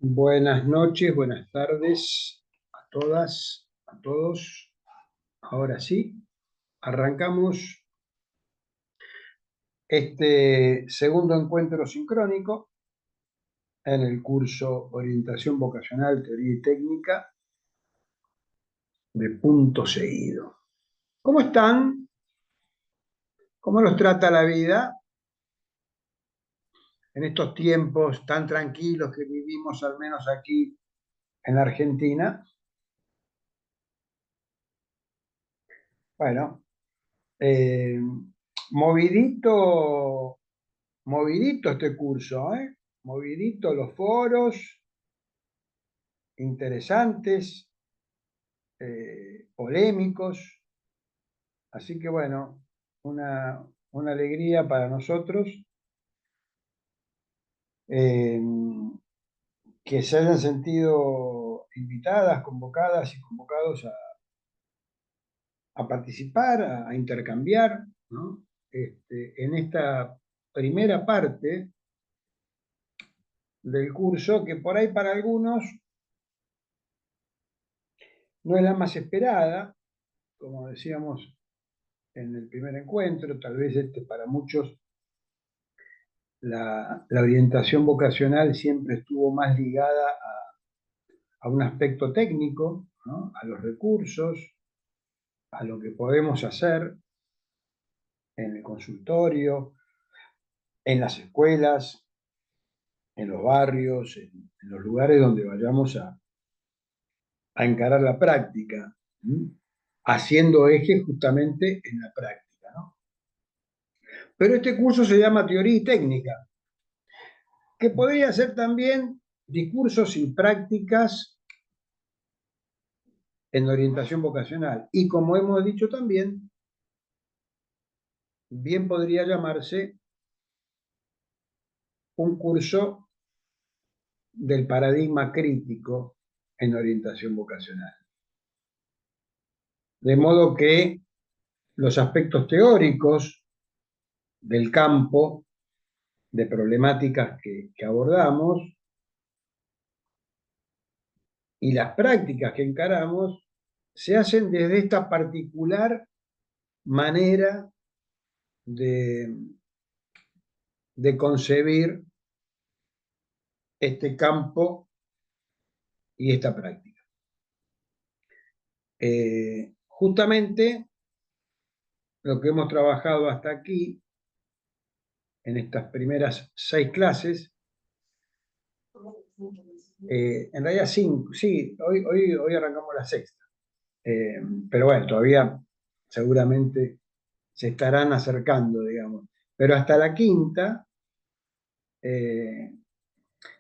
Buenas noches, buenas tardes a todas, a todos. Ahora sí, arrancamos este segundo encuentro sincrónico en el curso Orientación Vocacional, Teoría y Técnica de Punto Seguido. ¿Cómo están? ¿Cómo los trata la vida en estos tiempos tan tranquilos que vivimos, al menos aquí en la Argentina? Bueno, eh, movidito. Movidito este curso, ¿eh? Movidito los foros, interesantes, polémicos. Así que bueno, una alegría para nosotros eh, que se hayan sentido invitadas, convocadas y convocados a participar, a intercambiar, ¿no? En esta primera parte del curso, que por ahí para algunos no es la más esperada, como decíamos en el primer encuentro, tal vez para muchos la orientación vocacional siempre estuvo más ligada a un aspecto técnico, ¿no? A los recursos, a lo que podemos hacer en el consultorio, en las escuelas, en los barrios, en los lugares donde vayamos a encarar la práctica, ¿sí? Haciendo eje justamente en la práctica, ¿no? Pero este curso se llama Teoría y Técnica, que podría ser también discursos y prácticas en orientación vocacional. Y como hemos dicho también, bien podría llamarse un curso del paradigma crítico en orientación vocacional. De modo que los aspectos teóricos del campo de problemáticas que abordamos y las prácticas que encaramos se hacen desde esta particular manera de, de concebir este campo y esta práctica. Justamente lo que hemos trabajado hasta aquí, en estas primeras 6 clases, en realidad 5, sí, hoy arrancamos la sexta, pero bueno, todavía seguramente se estarán acercando, digamos, pero hasta la quinta, eh,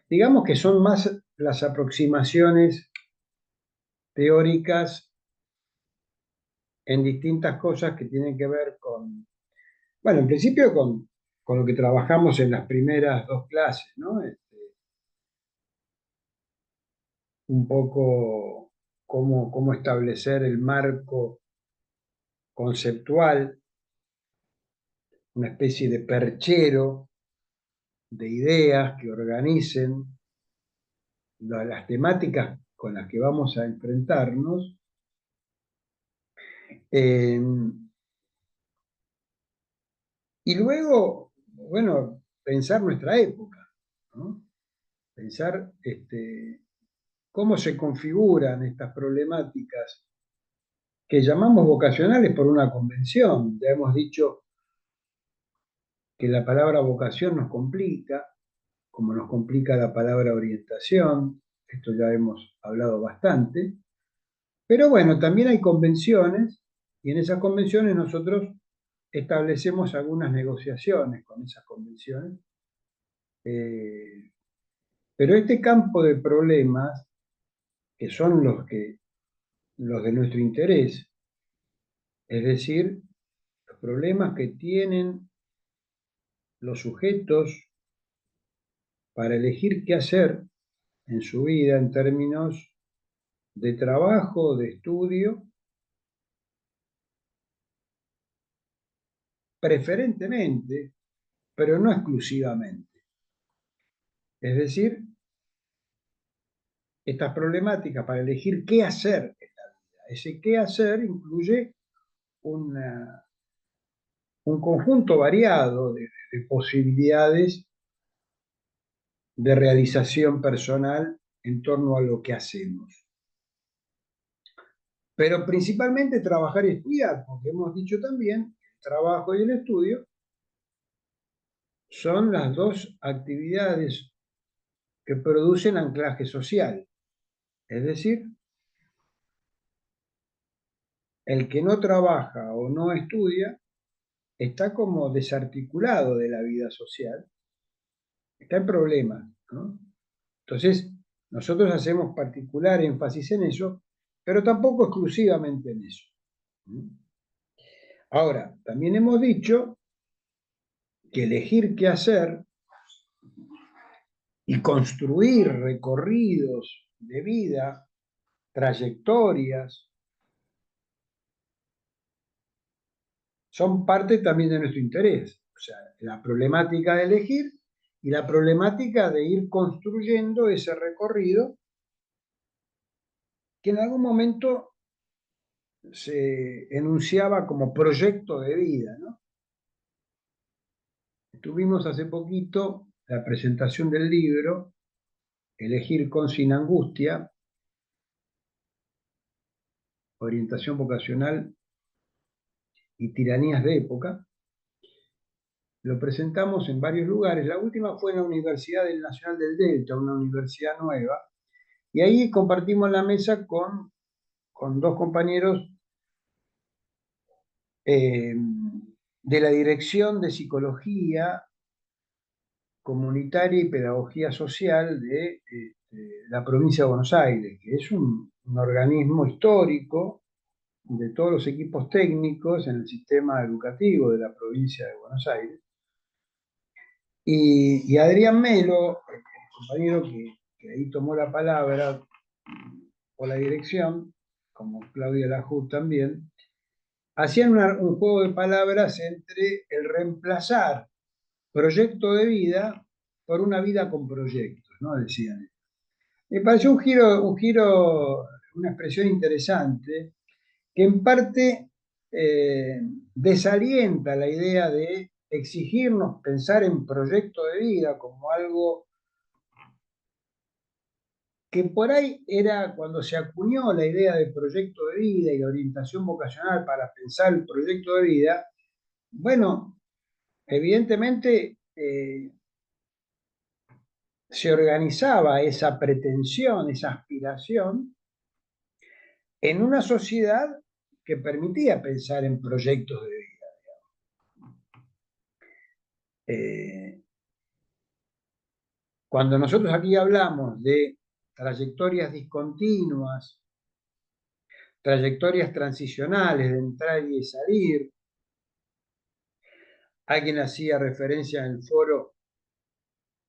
digamos que son más las aproximaciones teóricas en distintas cosas que tienen que ver con, bueno, en principio con lo que trabajamos en las primeras 2 clases, ¿no? Un poco cómo establecer el marco conceptual, una especie de perchero de ideas que organicen las temáticas con las que vamos a enfrentarnos. Eh, y luego, bueno, pensar nuestra época, ¿no? Pensar cómo se configuran estas problemáticas que llamamos vocacionales por una convención. Ya hemos dicho que la palabra vocación nos complica, como nos complica la palabra orientación, esto ya hemos hablado bastante, pero bueno, también hay convenciones y en esas convenciones nosotros establecemos algunas negociaciones con esas convenciones, eh, pero este campo de problemas, que son los de nuestro interés, es decir, los problemas que tienen los sujetos para elegir qué hacer en su vida en términos de trabajo, de estudio, preferentemente, pero no exclusivamente. Es decir, estas problemáticas para elegir qué hacer en la vida. Ese qué hacer incluye un conjunto variado de posibilidades de realización personal en torno a lo que hacemos. Pero principalmente trabajar y estudiar, porque hemos dicho también que el trabajo y el estudio son las dos actividades que producen anclaje social. Es decir, el que no trabaja o no estudia está como desarticulado de la vida social, está en problemas, ¿no? Entonces, nosotros hacemos particular énfasis en eso, pero tampoco exclusivamente en eso. Ahora, también hemos dicho que elegir qué hacer y construir recorridos de vida, trayectorias, son parte también de nuestro interés. O sea, la problemática de elegir y la problemática de ir construyendo ese recorrido que en algún momento se enunciaba como proyecto de vida, ¿no? Tuvimos hace poquito la presentación del libro Elegir con sin angustia, orientación vocacional y tiranías de época. Lo presentamos en varios lugares. La última fue en la Universidad Nacional del Delta, una universidad nueva, y ahí compartimos la mesa con dos compañeros de la Dirección de Psicología Comunitaria y Pedagogía Social de la provincia de Buenos Aires, que es un organismo histórico de todos los equipos técnicos en el sistema educativo de la provincia de Buenos Aires. Y Adrián Melo, el compañero que ahí tomó la palabra por la dirección, como Claudia Lajud también, hacían un juego de palabras entre el reemplazar proyecto de vida por una vida con proyectos, ¿no? Decían. Me pareció una expresión interesante, que en parte desalienta la idea de exigirnos pensar en proyecto de vida como algo que por ahí era cuando se acuñó la idea de proyecto de vida y de orientación vocacional para pensar el proyecto de vida. Bueno, evidentemente se organizaba esa pretensión, esa aspiración en una sociedad que permitía pensar en proyectos de vida. Cuando nosotros aquí hablamos de trayectorias discontinuas, trayectorias transicionales de entrar y de salir, alguien hacía referencia en el foro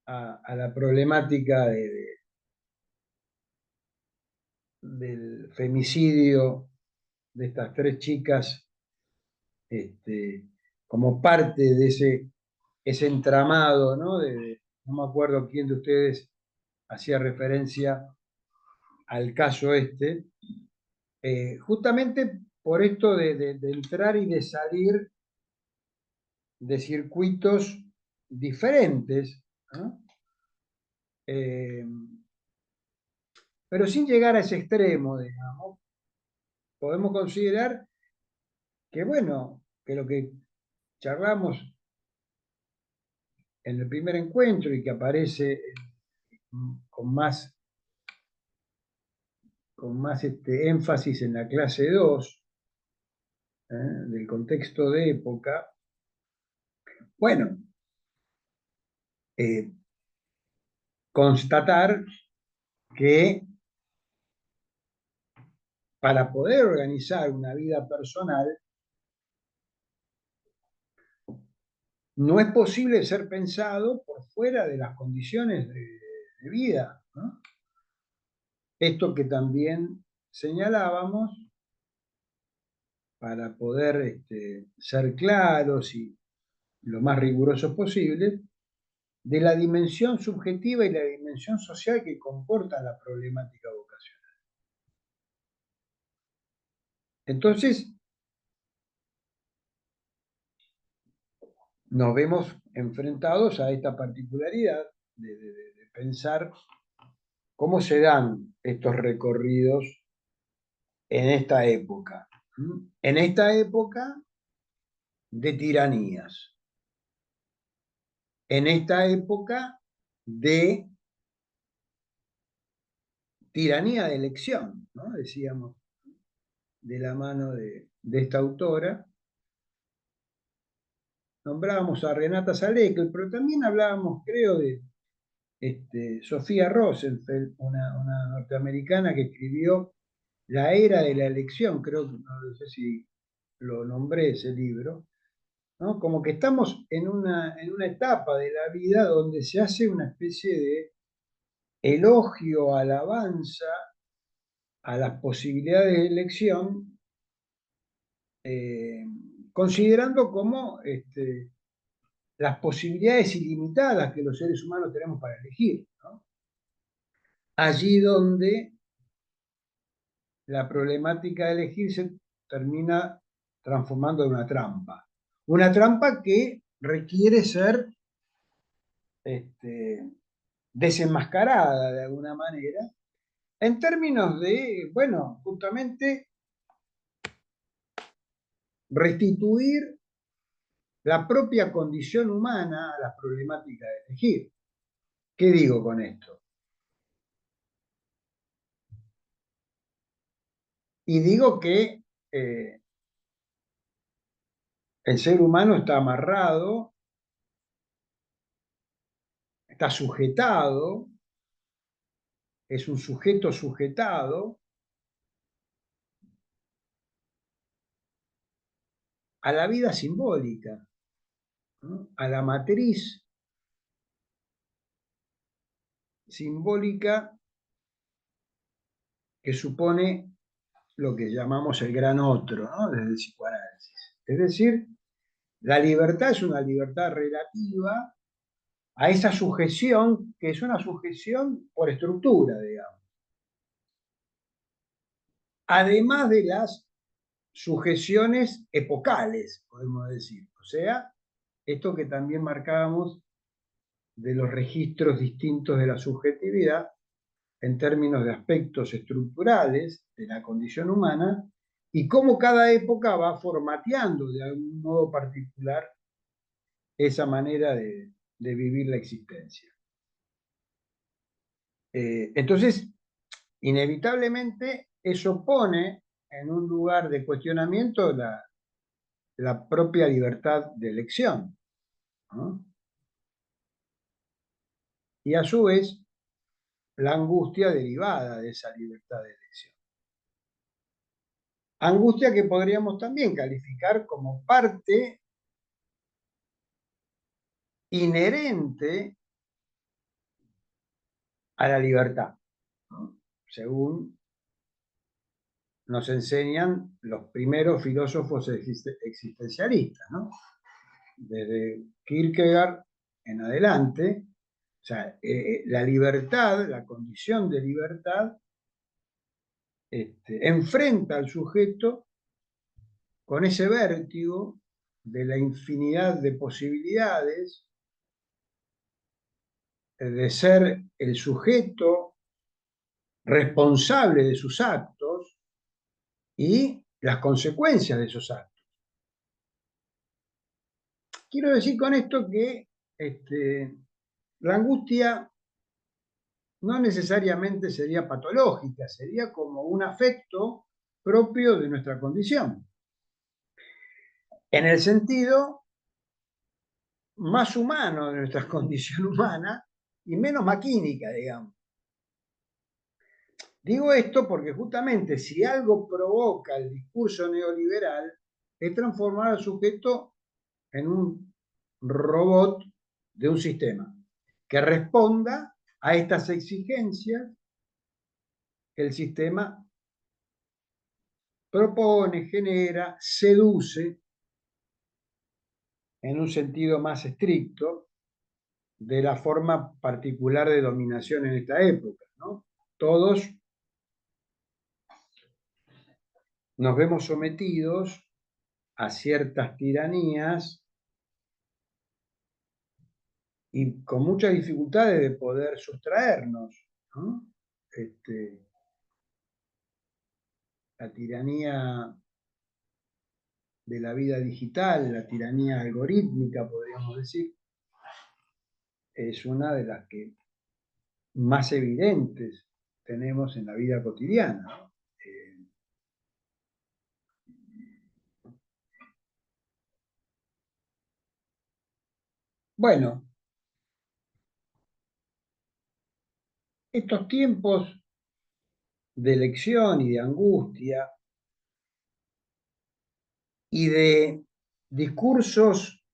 a la problemática del femicidio de estas tres chicas como parte de ese entramado, ¿no? No me acuerdo quién de ustedes hacía referencia al caso justamente por esto de entrar y de salir de circuitos diferentes, ¿no? Pero sin llegar a ese extremo, digamos, podemos considerar que, bueno, que lo que charlamos en el primer encuentro y que aparece con más, énfasis en la clase 2 del contexto de época, bueno, constatar que para poder organizar una vida personal no es posible ser pensado por fuera de las condiciones de vida, ¿no? Esto que también señalábamos, para poder ser claros y lo más rigurosos posible, de la dimensión subjetiva y la dimensión social que comporta la problemática Entonces, nos vemos enfrentados a esta particularidad de pensar cómo se dan estos recorridos en esta época. En esta época de tiranías. En esta época de tiranía de elección, ¿no? Decíamos, de la mano de esta autora. Nombrábamos a Renata Salekel, pero también hablábamos, creo, de Sofía Rosenfeld, una norteamericana que escribió La era de la elección, creo que no sé si lo nombré ese libro, ¿no? Como que estamos en una etapa de la vida donde se hace una especie de elogio, alabanza a las posibilidades de elección, eh, considerando como las posibilidades ilimitadas que los seres humanos tenemos para elegir, ¿no? Allí donde la problemática de elegir se termina transformando en una trampa. Una trampa que requiere ser desenmascarada de alguna manera, en términos de, bueno, justamente restituir la propia condición humana a la problemática de elegir. ¿Qué digo con esto? Y digo que el ser humano está amarrado, está sujetado, es un sujeto sujetado a la vida simbólica, ¿no? A la matriz simbólica que supone lo que llamamos el gran otro, ¿no? Desde el psicoanálisis. Es decir, la libertad es una libertad relativa a esa sujeción, que es una sujeción por estructura, digamos. Además de las sujeciones epocales, podemos decir. O sea, esto que también marcábamos de los registros distintos de la subjetividad en términos de aspectos estructurales de la condición humana y cómo cada época va formateando de algún modo particular esa manera de vivir la existencia. Entonces, inevitablemente, eso pone en un lugar de cuestionamiento la propia libertad de elección, ¿no? Y a su vez, la angustia derivada de esa libertad de elección. Angustia que podríamos también calificar como parte inherente a la libertad, ¿no? Según nos enseñan los primeros filósofos existencialistas, ¿no? Desde Kierkegaard en adelante, o sea, la libertad, la condición de libertad, enfrenta al sujeto con ese vértigo de la infinidad de posibilidades, de ser el sujeto responsable de sus actos y las consecuencias de esos actos. Quiero decir con esto que la angustia no necesariamente sería patológica, sería como un afecto propio de nuestra condición, en el sentido más humano de nuestra condición humana y menos maquínica, digamos. Digo esto porque justamente si algo provoca el discurso neoliberal es transformar al sujeto en un robot de un sistema que responda a estas exigencias que el sistema propone, genera, seduce en un sentido más estricto de la forma particular de dominación en esta época, ¿no? Todos nos vemos sometidos a ciertas tiranías y con muchas dificultades de poder sustraernos, ¿no? La tiranía de la vida digital, la tiranía algorítmica, podríamos decir, es una de las que más evidentes tenemos en la vida cotidiana, ¿no? Bueno, estos tiempos de elección y de angustia y de discursos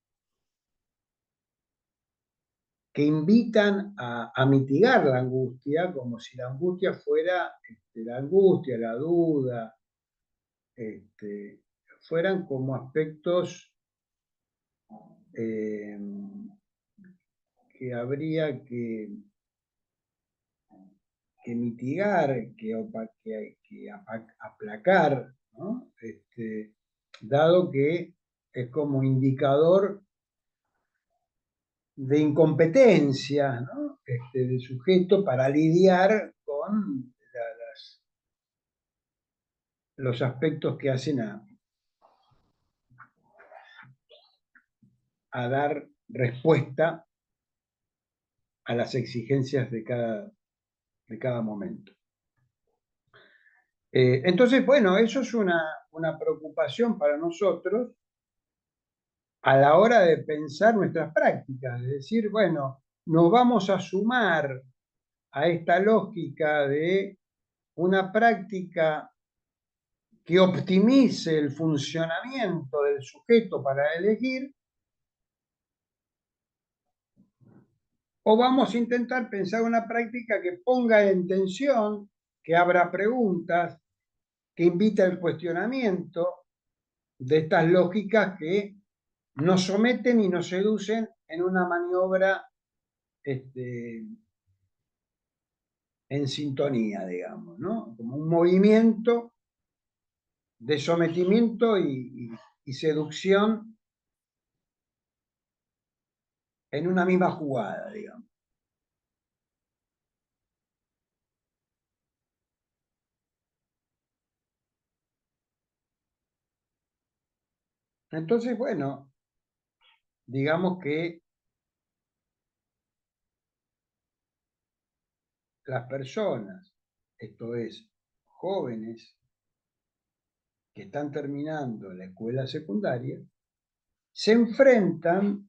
que invitan a mitigar la angustia, como si la angustia fuera la angustia, la duda, este, fueran como aspectos eh, que habría que mitigar, que aplacar, ¿no? Dado que es como indicador de incompetencia, ¿no? Del sujeto para lidiar con los aspectos que hacen a dar respuesta a las exigencias de cada momento. Entonces, bueno, eso es una preocupación para nosotros a la hora de pensar nuestras prácticas, es decir, bueno, nos vamos a sumar a esta lógica de una práctica que optimice el funcionamiento del sujeto para elegir, o vamos a intentar pensar una práctica que ponga en tensión, que abra preguntas, que invite al cuestionamiento de estas lógicas que nos someten y nos seducen en una maniobra en sintonía, digamos, ¿no? Como un movimiento de sometimiento y seducción en una misma jugada, digamos. Entonces, bueno, digamos que las personas, esto es, jóvenes que están terminando la escuela secundaria, se enfrentan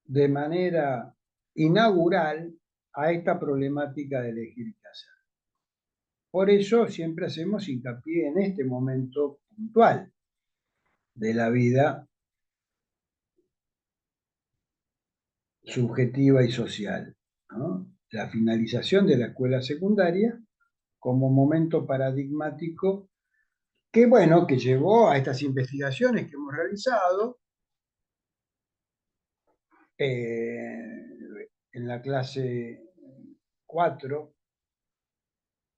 de manera inaugural a esta problemática de elegir qué hacer. Por eso siempre hacemos hincapié en este momento puntual de la vida subjetiva y social, ¿no? La finalización de la escuela secundaria como momento paradigmático que, bueno, que llevó a estas investigaciones que hemos realizado. En la clase 4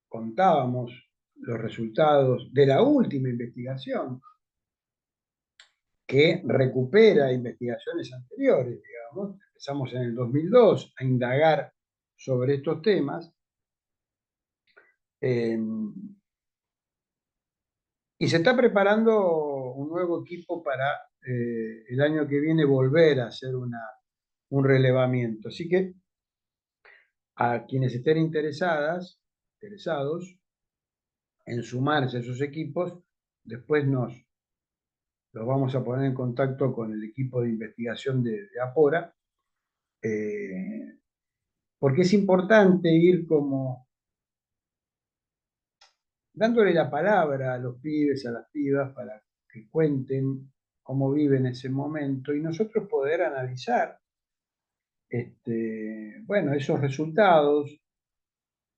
contábamos los resultados de la última investigación que recupera investigaciones anteriores, digamos. Empezamos en el 2002 a indagar sobre estos temas. Y se está preparando un nuevo equipo para el año que viene volver a hacer un relevamiento. Así que a quienes estén interesados en sumarse a esos equipos, después los vamos a poner en contacto con el equipo de investigación de Apora, porque es importante ir como dándole la palabra a los pibes, a las pibas, para que cuenten cómo viven ese momento y nosotros poder analizar bueno, esos resultados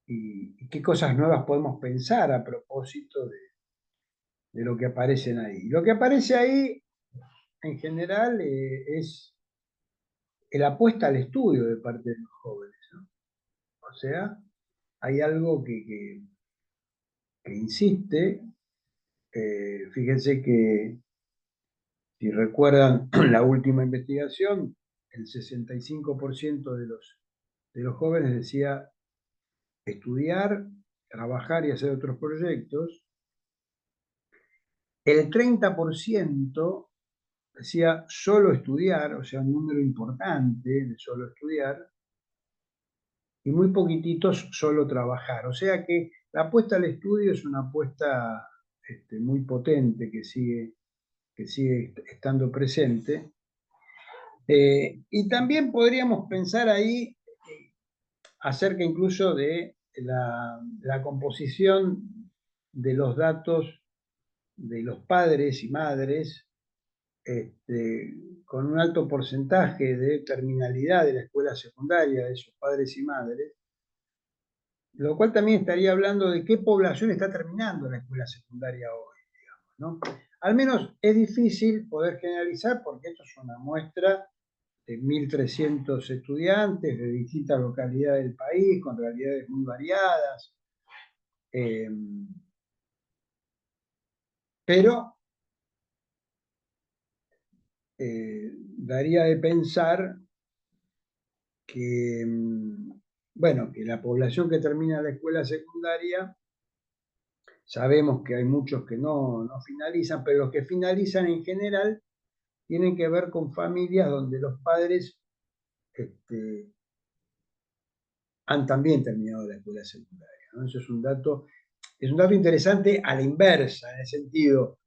y qué cosas nuevas podemos pensar a propósito de lo que aparecen ahí. Lo que aparece ahí, en general, es la apuesta al estudio de parte de los jóvenes, ¿no? O sea, hay algo que insiste Fíjense que, si recuerdan la última investigación, el 65% de los jóvenes decía estudiar, trabajar y hacer otros proyectos. El 30% decía solo estudiar, o sea, un número importante de solo estudiar, y muy poquititos solo trabajar. O sea que la apuesta al estudio es una apuesta muy potente que sigue estando presente. Y también podríamos pensar ahí acerca incluso de la composición de los datos de los padres y madres, con un alto porcentaje de terminalidad de la escuela secundaria de esos padres y madres, lo cual también estaría hablando de qué población está terminando la escuela secundaria hoy, digamos, ¿no? Al menos es difícil poder generalizar porque esto es una muestra de 1.300 estudiantes de distintas localidades del país, con realidades muy variadas, pero daría de pensar que, bueno, que la población que termina la escuela secundaria, sabemos que hay muchos que no finalizan, pero los que finalizan en general tienen que ver con familias donde los padres este, han también terminado la escuela secundaria, ¿no? Eso es un dato interesante a la inversa, en el sentido,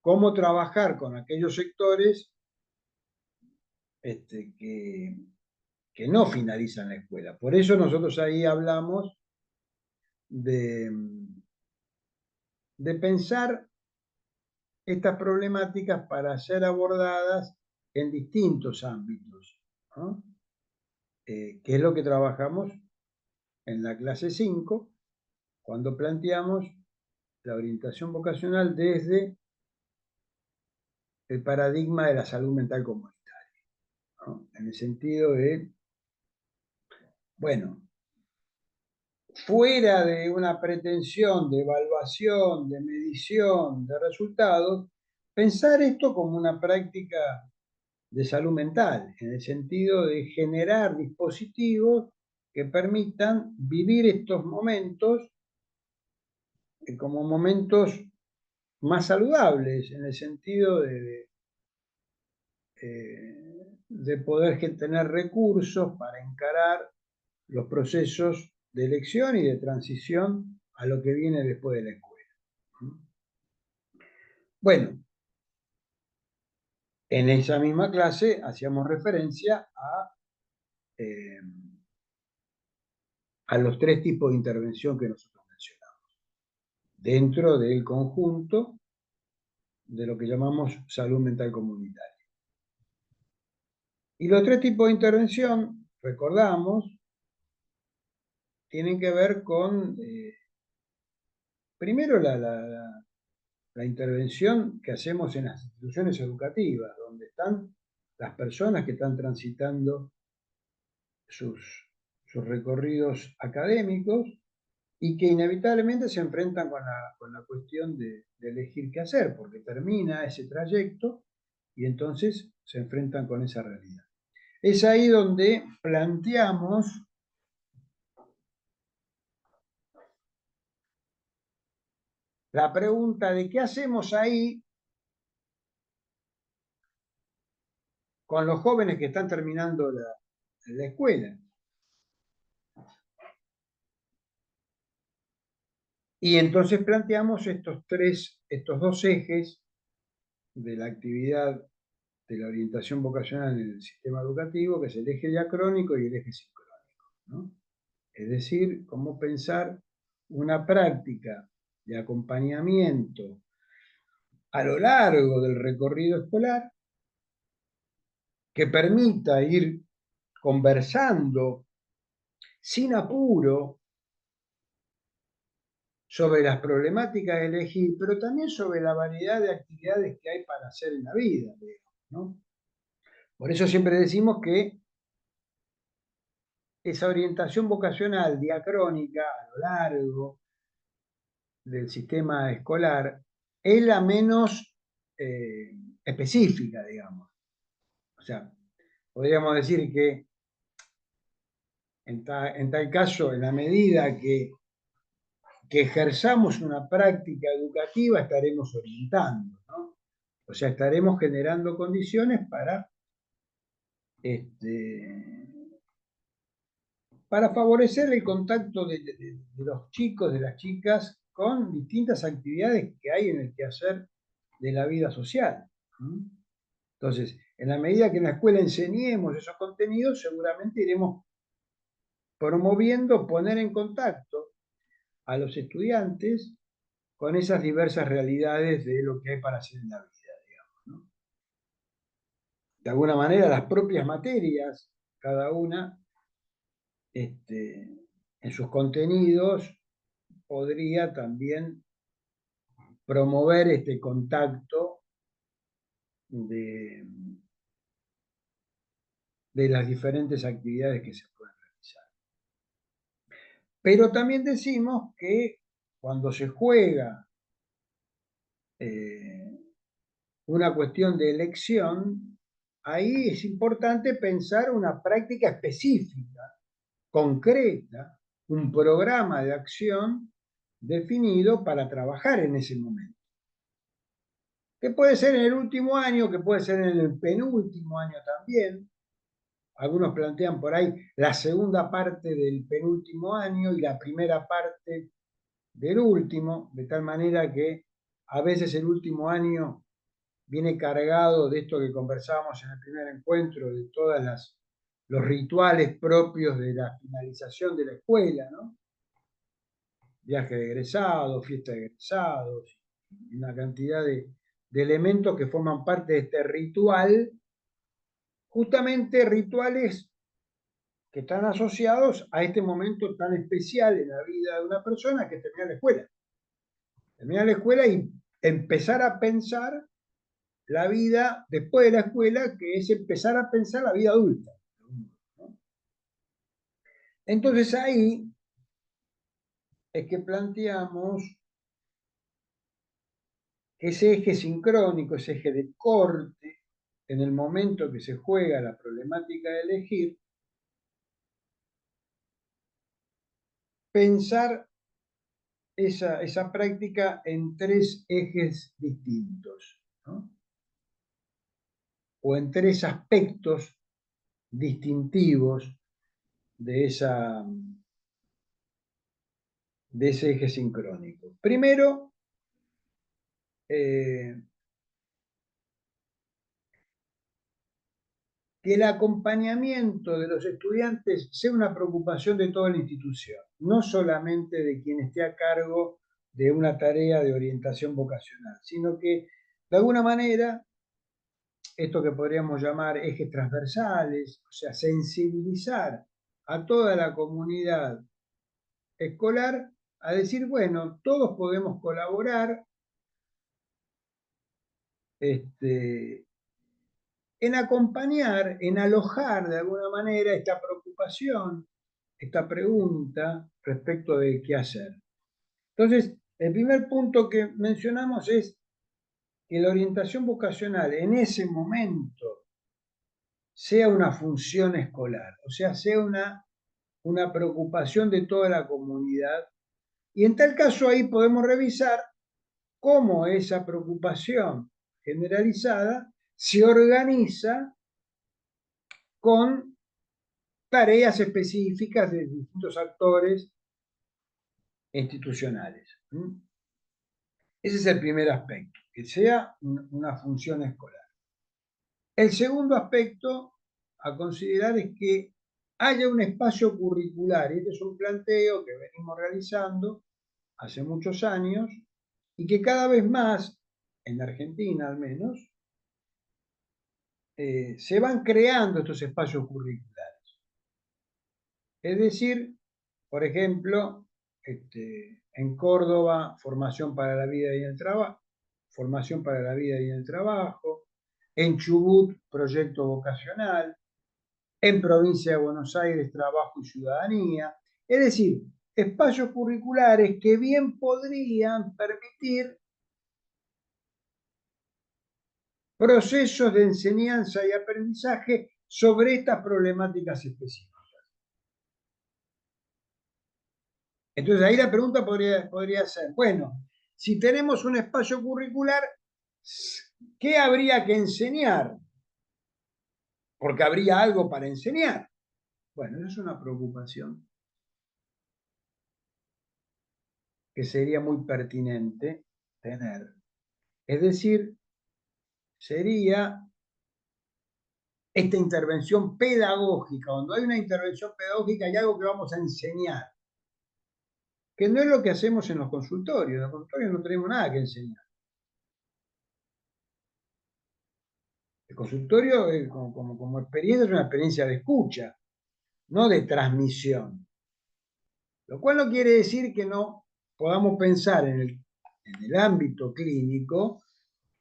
cómo trabajar con aquellos sectores este, que no finalizan la escuela. Por eso nosotros ahí hablamos de, de pensar estas problemáticas para ser abordadas en distintos ámbitos, ¿no? Que es lo que trabajamos en la clase 5, cuando planteamos la orientación vocacional desde el paradigma de la salud mental comunitaria, ¿no? En el sentido de, bueno, fuera de una pretensión de evaluación, de medición, de resultados, pensar esto como una práctica de salud mental, en el sentido de generar dispositivos que permitan vivir estos momentos como momentos más saludables, en el sentido de poder tener recursos para encarar los procesos de elección y de transición a lo que viene después de la escuela. Bueno, en esa misma clase hacíamos referencia eh, a los 3 tipos de intervención que nosotros mencionamos, dentro del conjunto de lo que llamamos salud mental comunitaria. Y los 3 tipos de intervención, recordamos, tienen que ver con, primero, la intervención que hacemos en las instituciones educativas, donde están las personas que están transitando sus recorridos académicos y que inevitablemente se enfrentan con la cuestión de elegir qué hacer, porque termina ese trayecto y entonces se enfrentan con esa realidad. Es ahí donde planteamos la pregunta de qué hacemos ahí con los jóvenes que están terminando la escuela. Y entonces planteamos estos 2 ejes de la actividad de la orientación vocacional en el sistema educativo, que es el eje diacrónico y el eje sincrónico, ¿no? Es decir, cómo pensar una práctica de acompañamiento a lo largo del recorrido escolar que permita ir conversando sin apuro sobre las problemáticas de elegir, pero también sobre la variedad de actividades que hay para hacer en la vida, ¿no? Por eso siempre decimos que esa orientación vocacional diacrónica a lo largo del sistema escolar es la menos específica, digamos. O sea, podríamos decir que en tal caso, en la medida que ejerzamos una práctica educativa, estaremos orientando, ¿no? O sea, estaremos generando condiciones este, para favorecer el contacto de los chicos, de las chicas, con distintas actividades que hay en el quehacer de la vida social. Entonces, en la medida que en la escuela enseñemos esos contenidos, seguramente iremos promoviendo poner en contacto a los estudiantes con esas diversas realidades de lo que hay para hacer en la vida, digamos, ¿no? De alguna manera, las propias materias, cada una, en sus contenidos, podría también promover este contacto de, de las diferentes actividades que se pueden realizar. Pero también decimos que cuando se juega una cuestión de elección, ahí es importante pensar una práctica específica, concreta, un programa de acción definido para trabajar en ese momento. Que puede ser en el último año, que puede ser en el penúltimo año también. Algunos plantean por ahí la segunda parte del penúltimo año y la primera parte del último, de tal manera que a veces el último año viene cargado de esto que conversábamos en el primer encuentro, de todos los rituales propios de la finalización de la escuela, ¿no? Viaje de egresados, fiesta de egresados, una cantidad de elementos que forman parte de este ritual, justamente rituales que están asociados a este momento tan especial en la vida de una persona que termina la escuela. Terminar la escuela y empezar a pensar la vida después de la escuela, que es empezar a pensar la vida adulta, ¿no? Entonces ahí es que planteamos ese eje sincrónico, ese eje de corte, en el momento que se juega la problemática de elegir, pensar esa práctica en tres ejes distintos, ¿no? O en tres aspectos distintivos de, de ese eje sincrónico. Primero, que el acompañamiento de los estudiantes sea una preocupación de toda la institución, no solamente de quien esté a cargo de una tarea de orientación vocacional, sino que de alguna manera esto que podríamos llamar ejes transversales, o sea, sensibilizar a toda la comunidad escolar a decir, bueno, todos podemos colaborar en acompañar, en alojar de alguna manera esta preocupación, esta pregunta respecto de qué hacer. Entonces, el primer punto que mencionamos es que la orientación vocacional en ese momento sea una función escolar, o sea, sea una preocupación de toda la comunidad. Y en tal caso ahí podemos revisar cómo esa preocupación generalizada se organiza con tareas específicas de distintos actores institucionales. Ese es el primer aspecto, que sea una función escolar. El segundo aspecto a considerar es que haya un espacio curricular. Este es un planteo que venimos realizando hace muchos años y que cada vez más, en Argentina al menos, se van creando estos espacios curriculares. Es decir, por ejemplo, en Córdoba, formación para la vida y el trabajo, formación para la vida y el trabajo, en Chubut, proyecto vocacional, en provincia de Buenos Aires, trabajo y ciudadanía. Es decir, espacios curriculares que bien podrían permitir procesos de enseñanza y aprendizaje sobre estas problemáticas específicas. Entonces ahí la pregunta podría ser, bueno, si tenemos un espacio curricular, ¿qué habría que enseñar? Porque habría algo para enseñar. Bueno, esa es una preocupación que sería muy pertinente tener. Es decir, sería esta intervención pedagógica. Cuando hay una intervención pedagógica hay algo que vamos a enseñar, que no es lo que hacemos en los consultorios. En los consultorios no tenemos nada que enseñar. El consultorio, como experiencia, es una experiencia de escucha, no de transmisión. Lo cual no quiere decir que no podamos pensar en el ámbito clínico,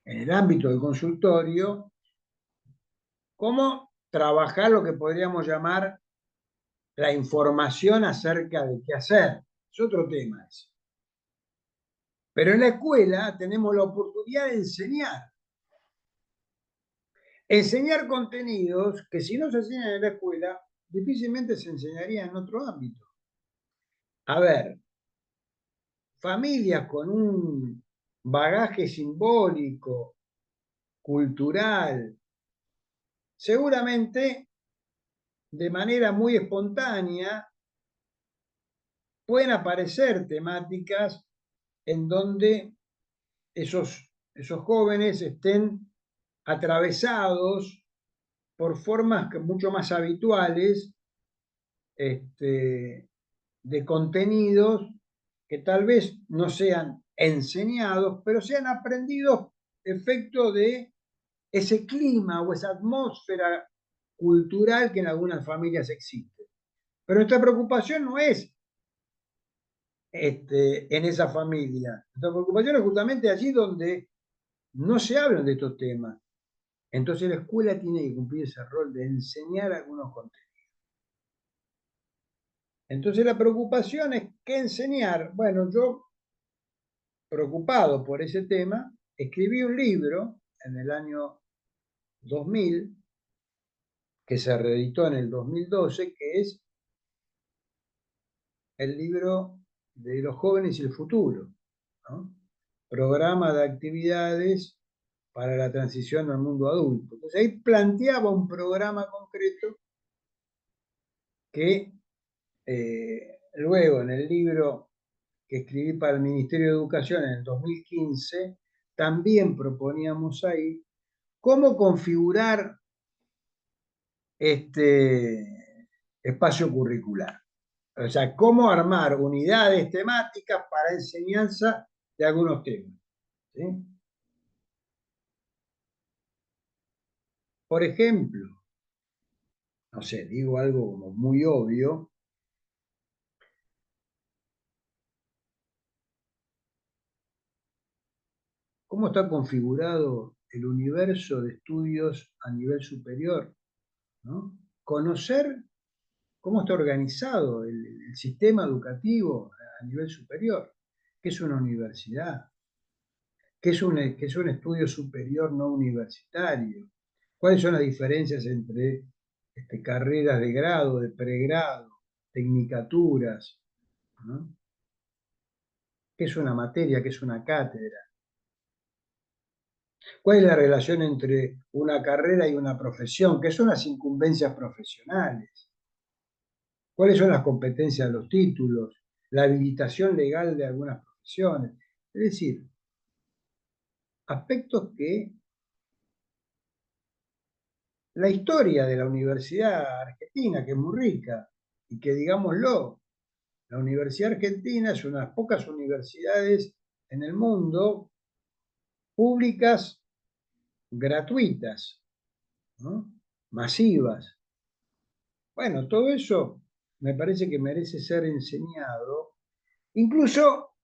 en el ámbito del consultorio, cómo trabajar lo que podríamos llamar la información acerca de qué hacer. Es otro tema ese. Pero en la escuela tenemos la oportunidad de enseñar. Enseñar contenidos que si no se enseñan en la escuela, difícilmente se enseñarían en otro ámbito. A ver, familias con un bagaje simbólico, cultural, seguramente de manera muy espontánea pueden aparecer temáticas en donde esos jóvenes estén atravesados por formas mucho más habituales de contenidos que tal vez no sean enseñados, pero sean aprendidos efecto de ese clima o esa atmósfera cultural que en algunas familias existe. Pero nuestra preocupación no es en esa familia. Nuestra preocupación es justamente allí donde no se hablan de estos temas. Entonces la escuela tiene que cumplir ese rol de enseñar algunos contenidos. Entonces la preocupación es qué enseñar. Bueno, yo, preocupado por ese tema, escribí un libro en el año 2000, que se reeditó en el 2012, que es el libro de los jóvenes y el futuro, ¿no? Programa de actividades para la transición al mundo adulto. Entonces ahí planteaba un programa concreto que luego en el libro que escribí para el Ministerio de Educación en el 2015, también proponíamos ahí cómo configurar este espacio curricular. O sea, cómo armar unidades temáticas para enseñanza de algunos temas. ¿Sí? Por ejemplo, no sé, digo algo como muy obvio, ¿cómo está configurado el universo de estudios a nivel superior? ¿No? Conocer cómo está organizado el sistema educativo a nivel superior, qué es una universidad, qué es un estudio superior no universitario, cuáles son las diferencias entre carreras de grado, de pregrado, tecnicaturas, ¿no? ¿Qué es una materia, qué es una cátedra? ¿Cuál es la relación entre una carrera y una profesión? ¿Qué son las incumbencias profesionales? ¿Cuáles son las competencias de los títulos? La habilitación legal de algunas profesiones. Es decir, aspectos que la historia de la Universidad Argentina, que es muy rica, y que digámoslo, la Universidad Argentina es una de las pocas universidades en el mundo públicas gratuitas, ¿no? Masivas. Bueno, todo eso me parece que merece ser enseñado, incluso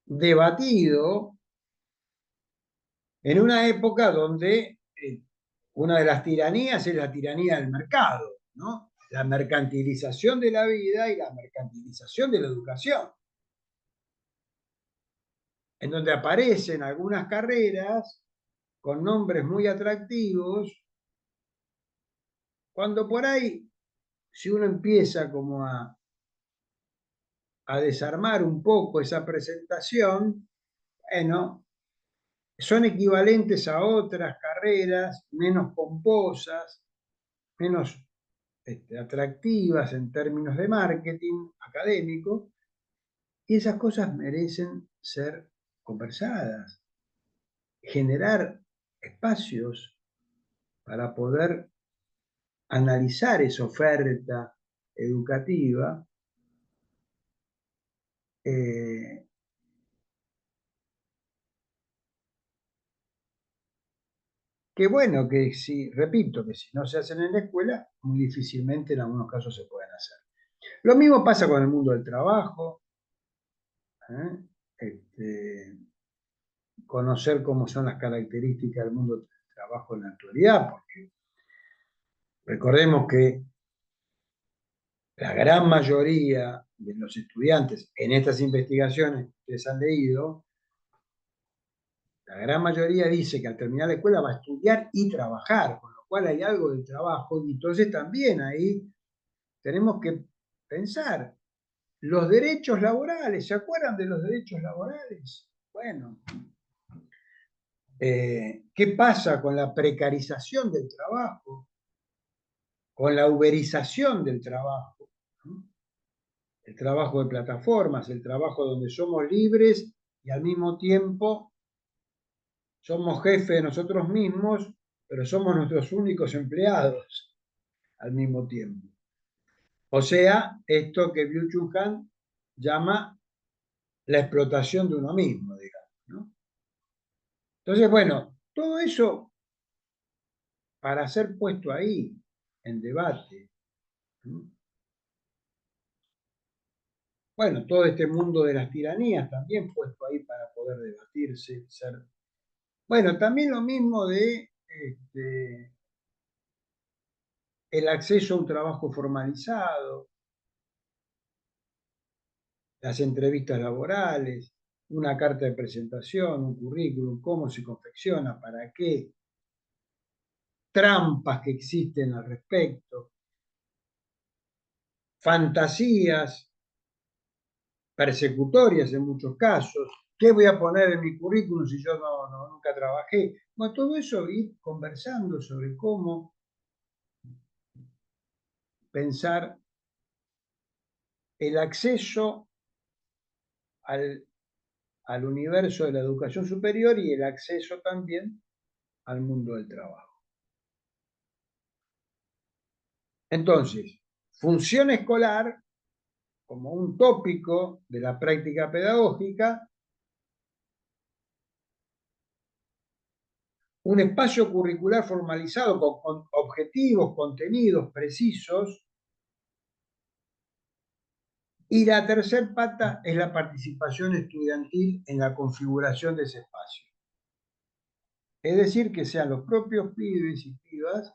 debatido en una época donde una de las tiranías es la tiranía del mercado, ¿no? La mercantilización de la vida y la mercantilización de la educación, en donde aparecen algunas carreras con nombres muy atractivos, cuando por ahí, si uno empieza como a desarmar un poco esa presentación, bueno, son equivalentes a otras carreras menos pomposas, menos atractivas en términos de marketing académico, y esas cosas merecen ser conversadas, generar espacios para poder analizar esa oferta educativa, eh, que bueno, que si, repito, que si no se hacen en la escuela, muy difícilmente en algunos casos se pueden hacer. Lo mismo pasa con el mundo del trabajo, ¿eh? Conocer cómo son las características del mundo del trabajo en la actualidad, porque recordemos que la gran mayoría de los estudiantes en estas investigaciones que ustedes han leído, la gran mayoría dice que al terminar la escuela va a estudiar y trabajar, con lo cual hay algo del trabajo, y entonces también ahí tenemos que pensar los derechos laborales. ¿Se acuerdan de los derechos laborales? Bueno, ¿qué pasa con la precarización del trabajo? Con la uberización del trabajo, ¿no? El trabajo de plataformas, el trabajo donde somos libres y al mismo tiempo somos jefes de nosotros mismos, pero somos nuestros únicos empleados al mismo tiempo. O sea, esto que Byung-Chul Han llama la explotación de uno mismo, digamos, ¿no? Entonces, bueno, todo eso para ser puesto ahí en debate, ¿no? Bueno, todo este mundo de las tiranías también puesto ahí para poder debatirse, ser... Bueno, también lo mismo de el acceso a un trabajo formalizado, las entrevistas laborales, una carta de presentación, un currículum, cómo se confecciona, para qué, trampas que existen al respecto, fantasías persecutorias en muchos casos. ¿Qué voy a poner en mi currículum si yo nunca trabajé? Bueno, todo eso ir conversando sobre cómo pensar el acceso al universo de la educación superior y el acceso también al mundo del trabajo. Entonces, función escolar como un tópico de la práctica pedagógica, un espacio curricular formalizado con objetivos, contenidos precisos, y la tercer pata es la participación estudiantil en la configuración de ese espacio. Es decir, que sean los propios pibes y pibas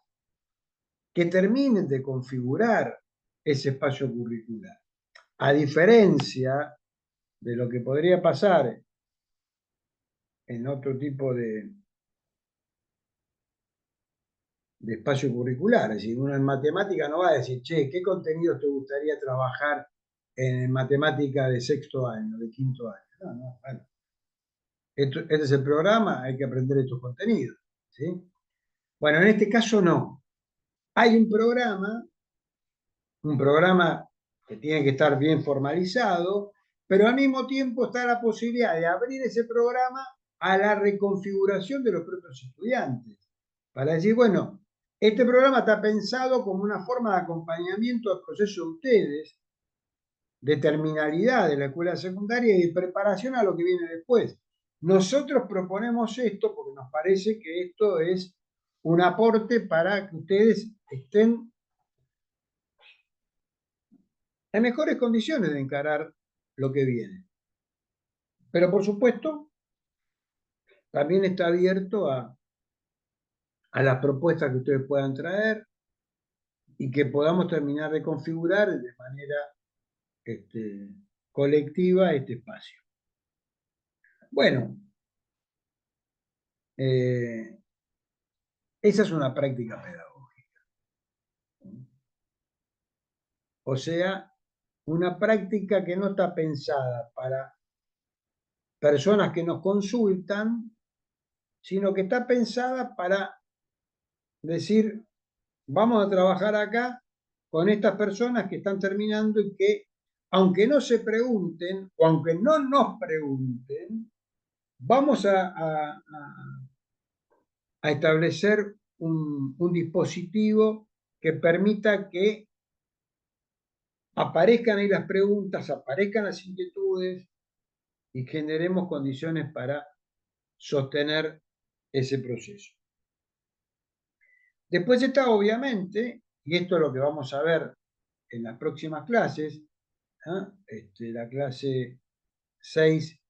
que terminen de configurar ese espacio curricular. A diferencia de lo que podría pasar en otro tipo de espacio curricular. Es decir, uno en matemática no va a decir, che, ¿qué contenidos te gustaría trabajar en matemática de sexto año, de quinto año? No, no, bueno. Este es el programa, hay que aprender estos contenidos, ¿sí? Bueno, en este caso no. Hay un programa que tiene que estar bien formalizado, pero al mismo tiempo está la posibilidad de abrir ese programa a la reconfiguración de los propios estudiantes. Para decir, bueno, este programa está pensado como una forma de acompañamiento al proceso de ustedes, de terminalidad de la escuela secundaria y de preparación a lo que viene después. Nosotros proponemos esto porque nos parece que esto es un aporte para que ustedes estén en mejores condiciones de encarar lo que viene. Pero por supuesto, también está abierto a las propuestas que ustedes puedan traer y que podamos terminar de configurar de manera colectiva este espacio. Bueno, Esa es una práctica pedagógica. O sea, una práctica que no está pensada para personas que nos consultan, sino que está pensada para decir, vamos a trabajar acá con estas personas que están terminando y que, aunque no se pregunten o aunque no nos pregunten, vamos a establecer un dispositivo que permita que aparezcan ahí las preguntas, aparezcan las inquietudes y generemos condiciones para sostener ese proceso. Después está, obviamente, y esto es lo que vamos a ver en las próximas clases, la clase 6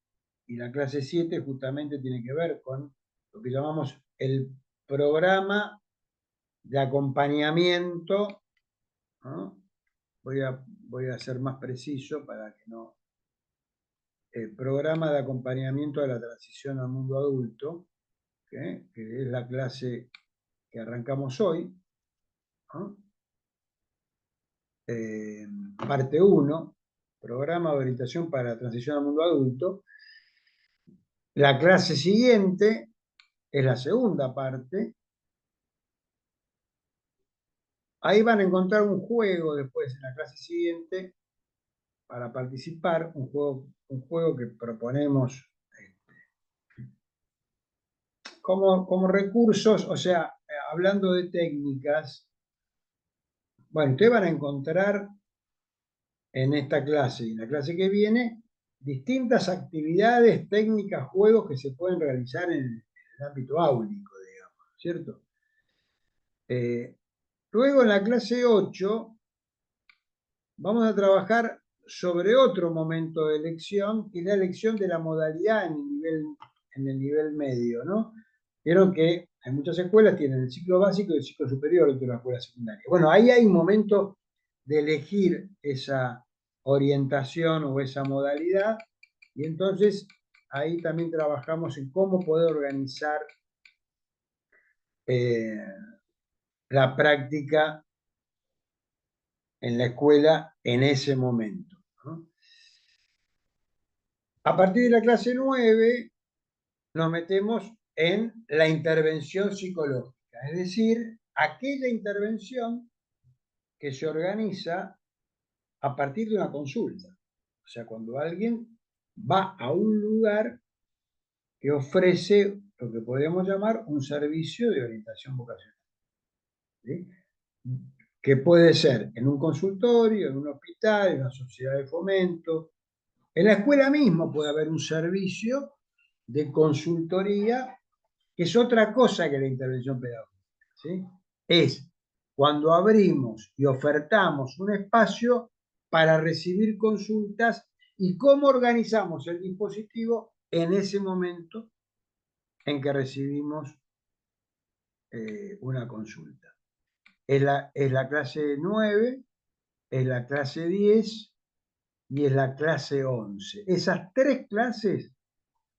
y la clase 7 justamente tiene que ver con lo que llamamos el programa de acompañamiento, ¿no? Voy a ser más preciso para que no... El programa de acompañamiento de la transición al mundo adulto, que es la clase que arrancamos hoy, ¿no? Parte 1, programa de orientación para la transición al mundo adulto. La clase siguiente es la segunda parte. Ahí van a encontrar un juego después en la clase siguiente para participar, un juego que proponemos como recursos, o sea, hablando de técnicas. Bueno, ustedes van a encontrar en esta clase y en la clase que viene distintas actividades, técnicas, juegos que se pueden realizar en el ámbito áulico, digamos, ¿cierto? Luego en la clase 8 vamos a trabajar sobre otro momento de elección, que es la elección de la modalidad en el nivel medio, ¿no? Vieron que hay muchas escuelas tienen el ciclo básico y el ciclo superior dentro de la escuela secundaria. Bueno, ahí hay un momento de elegir esa orientación o esa modalidad, y entonces ahí también trabajamos en cómo poder organizar eh, la práctica en la escuela en ese momento, ¿no? A partir de la clase 9 nos metemos en la intervención psicológica, es decir, aquella intervención que se organiza a partir de una consulta. O sea, cuando alguien va a un lugar que ofrece lo que podríamos llamar un servicio de orientación vocacional, ¿sí? Que puede ser en un consultorio, en un hospital, en una sociedad de fomento. En la escuela mismo puede haber un servicio de consultoría, que es otra cosa que la intervención pedagógica, ¿sí? Es cuando abrimos y ofertamos un espacio para recibir consultas y cómo organizamos el dispositivo en ese momento en que recibimos una consulta. Es la clase 9, es la clase 10 y es la clase 11. Esas tres clases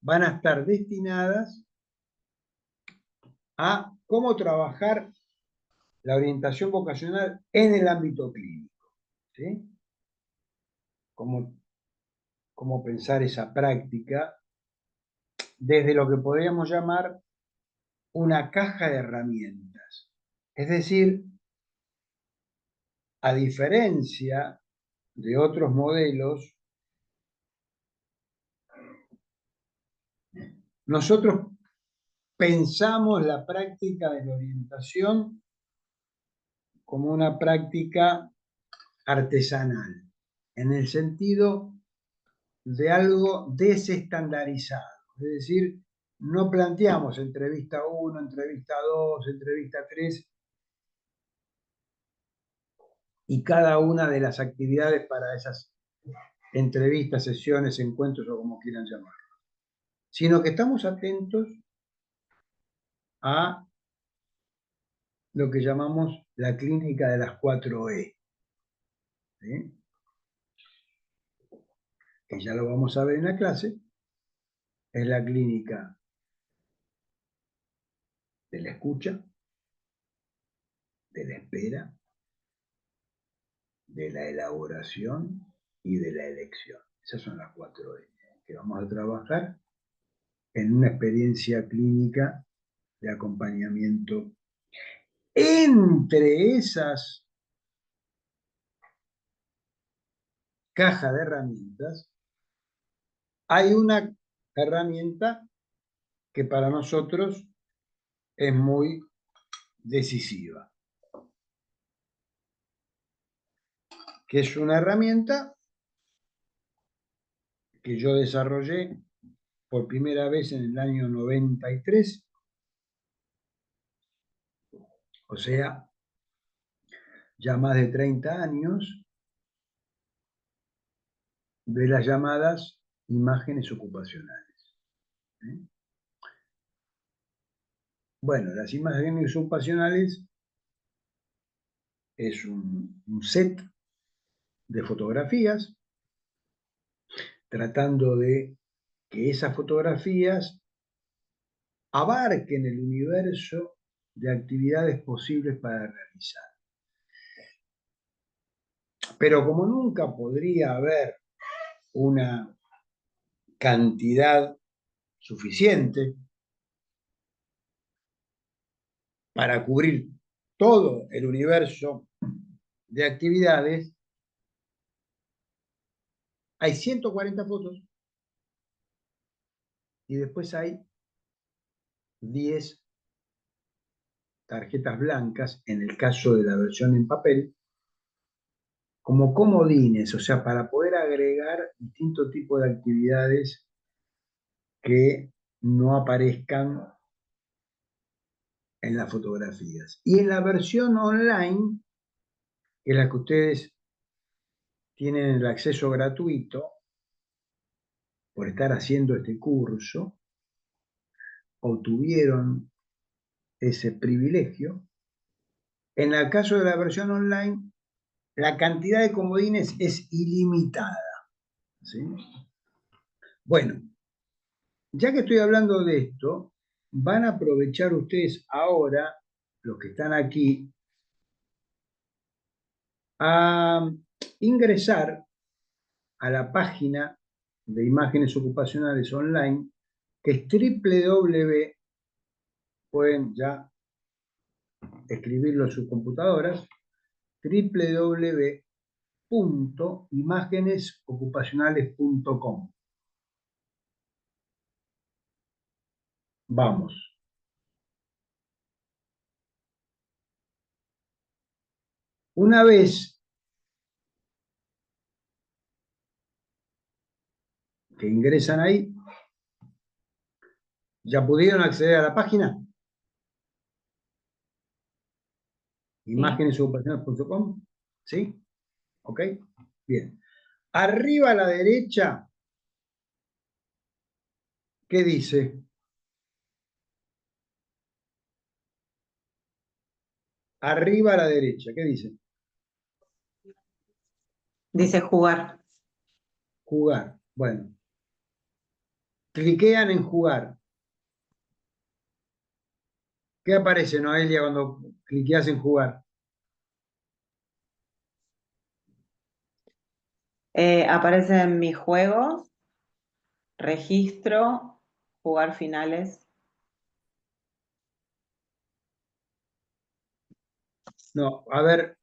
van a estar destinadas a cómo trabajar la orientación vocacional en el ámbito clínico, ¿sí? Cómo pensar esa práctica desde lo que podríamos llamar una caja de herramientas. Es decir, a diferencia de otros modelos, nosotros pensamos la práctica de la orientación como una práctica artesanal, en el sentido de algo desestandarizado. Es decir, no planteamos entrevista 1, entrevista 2, entrevista 3 y cada una de las actividades para esas entrevistas, sesiones, encuentros o como quieran llamar, sino que estamos atentos a lo que llamamos la clínica de las 4E, ¿sí? Que ya lo vamos a ver en la clase. Es la clínica de la escucha, de la espera, de la elaboración y de la elección. Esas son las 4 E que vamos a trabajar en una experiencia clínica de acompañamiento. Entre esas cajas de herramientas hay una herramienta que para nosotros es muy decisiva, que es una herramienta que yo desarrollé por primera vez en el año 93, o sea, ya más de 30 años, de las llamadas imágenes ocupacionales. Bueno, las imágenes ocupacionales es un set de fotografías tratando de que esas fotografías abarquen el universo de actividades posibles para realizar. Pero como nunca podría haber una cantidad suficiente para cubrir todo el universo de actividades, hay 140 fotos y después hay 10 tarjetas blancas, en el caso de la versión en papel, como comodines, o sea, para poder agregar distintos tipos de actividades que no aparezcan en las fotografías. Y en la versión online, en la que ustedes tienen el acceso gratuito por estar haciendo este curso, obtuvieron ese privilegio. En el caso de la versión online, la cantidad de comodines es ilimitada. ¿Sí? Bueno, ya que estoy hablando de esto, van a aprovechar ustedes ahora, los que están aquí, a ingresar a la página de imágenes ocupacionales online, que es www, pueden ya escribirlo en sus computadoras, www.imágenesocupacionales.com. Vamos. Una vez que ingresan ahí, ¿ya pudieron acceder a la página? Imágenesocupacionales.com. ¿Sí? ¿Ok? Bien. Arriba a la derecha, ¿qué dice? Arriba a la derecha, ¿qué dice? Dice jugar. Jugar. Bueno, cliquean en jugar. ¿Qué aparece, Noelia, cuando cliqueas en jugar? Aparecen mis juegos, registro, jugar finales. No, a ver,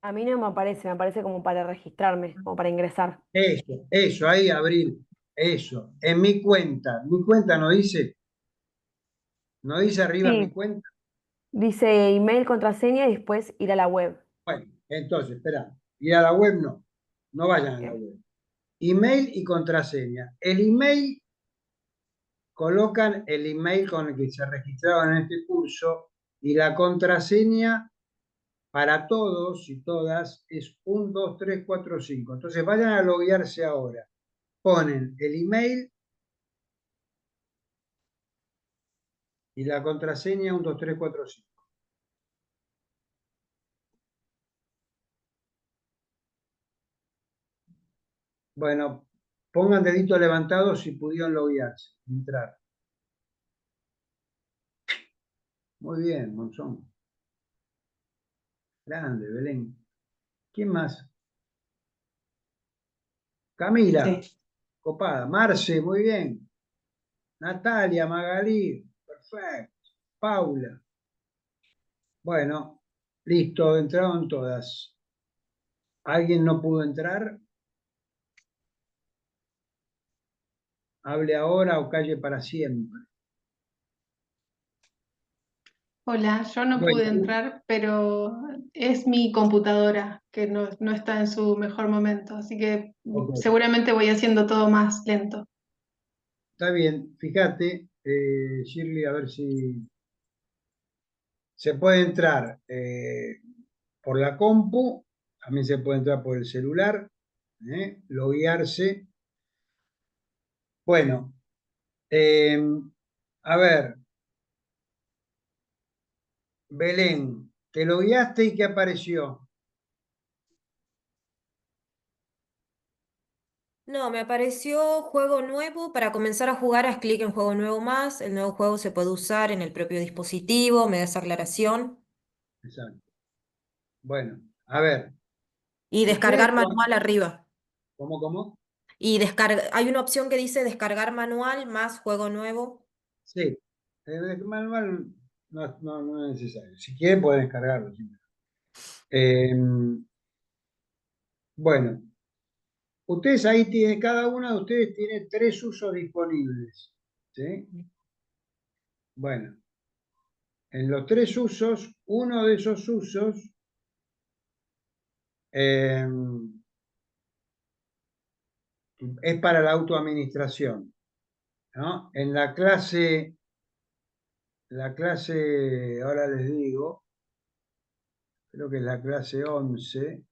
A mí no me aparece como para registrarme, como para ingresar. eso, ahí, Abril, eso. En mi cuenta no dice arriba mi Sí, cuenta. dice email, contraseña y después ir a la web. Bueno, entonces, espera, ir a la web no vayan a la Bien. web. Email y contraseña. El email, colocan el email con el que se registraron en este curso y la contraseña para todos y todas es 1, 2, 3, 4, 5. Entonces vayan a loguearse ahora. Ponen el email y la contraseña 1, 2, 3, 4, 5. Bueno, pongan dedito levantado si pudieron loguearse, entrar. Muy bien, Monzón. Grande, Belén. ¿Quién más? Camila, Sí. copada. Marce, muy bien. Natalia, Magalí, perfecto. Paula. Bueno, listo, entraron todas. ¿Alguien no pudo entrar? Hable ahora o calle para siempre. Hola, yo no pude Bueno, entrar, pero es mi computadora que no está en su mejor momento, así que ok, seguramente voy haciendo todo más lento. está bien. Fíjate, Shirley, a ver si se puede entrar por la compu, también se puede entrar por el celular, loguearse. Bueno, eh, a ver, Belén, te logueaste y ¿qué apareció? No, me apareció juego nuevo. Para comenzar a jugar, haz clic en juego nuevo más. El nuevo juego se puede usar en el propio dispositivo. Me da esa aclaración. Exacto. Bueno, a ver, Y ustedes, descargar manual arriba. ¿cómo? Y hay una opción que dice descargar manual más juego nuevo. Sí, el manual no es necesario. Si quieren pueden descargarlo. Sí. Eh, bueno, ustedes ahí tienen, cada una de ustedes tiene 3 usos disponibles. ¿Sí? Bueno, en los 3 usos, uno de esos usos eh, es para la autoadministración, ¿no? En la clase, ahora les digo, creo que es la clase 11,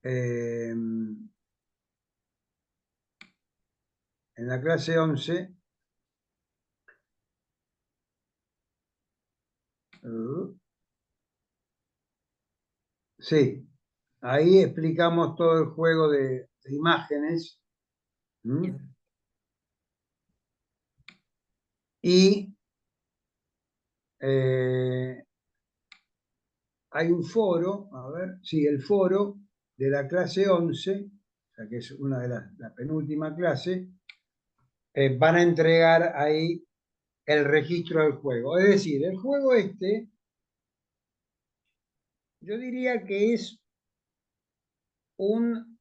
en la clase 11, sí, ahí explicamos todo el juego de imágenes. ¿Mm? Bien. Y eh, hay un foro, a ver, sí, el foro de la clase 11, o sea que es una de la penúltima clase, van a entregar ahí el registro del juego. Es decir, el juego este, yo diría que es un...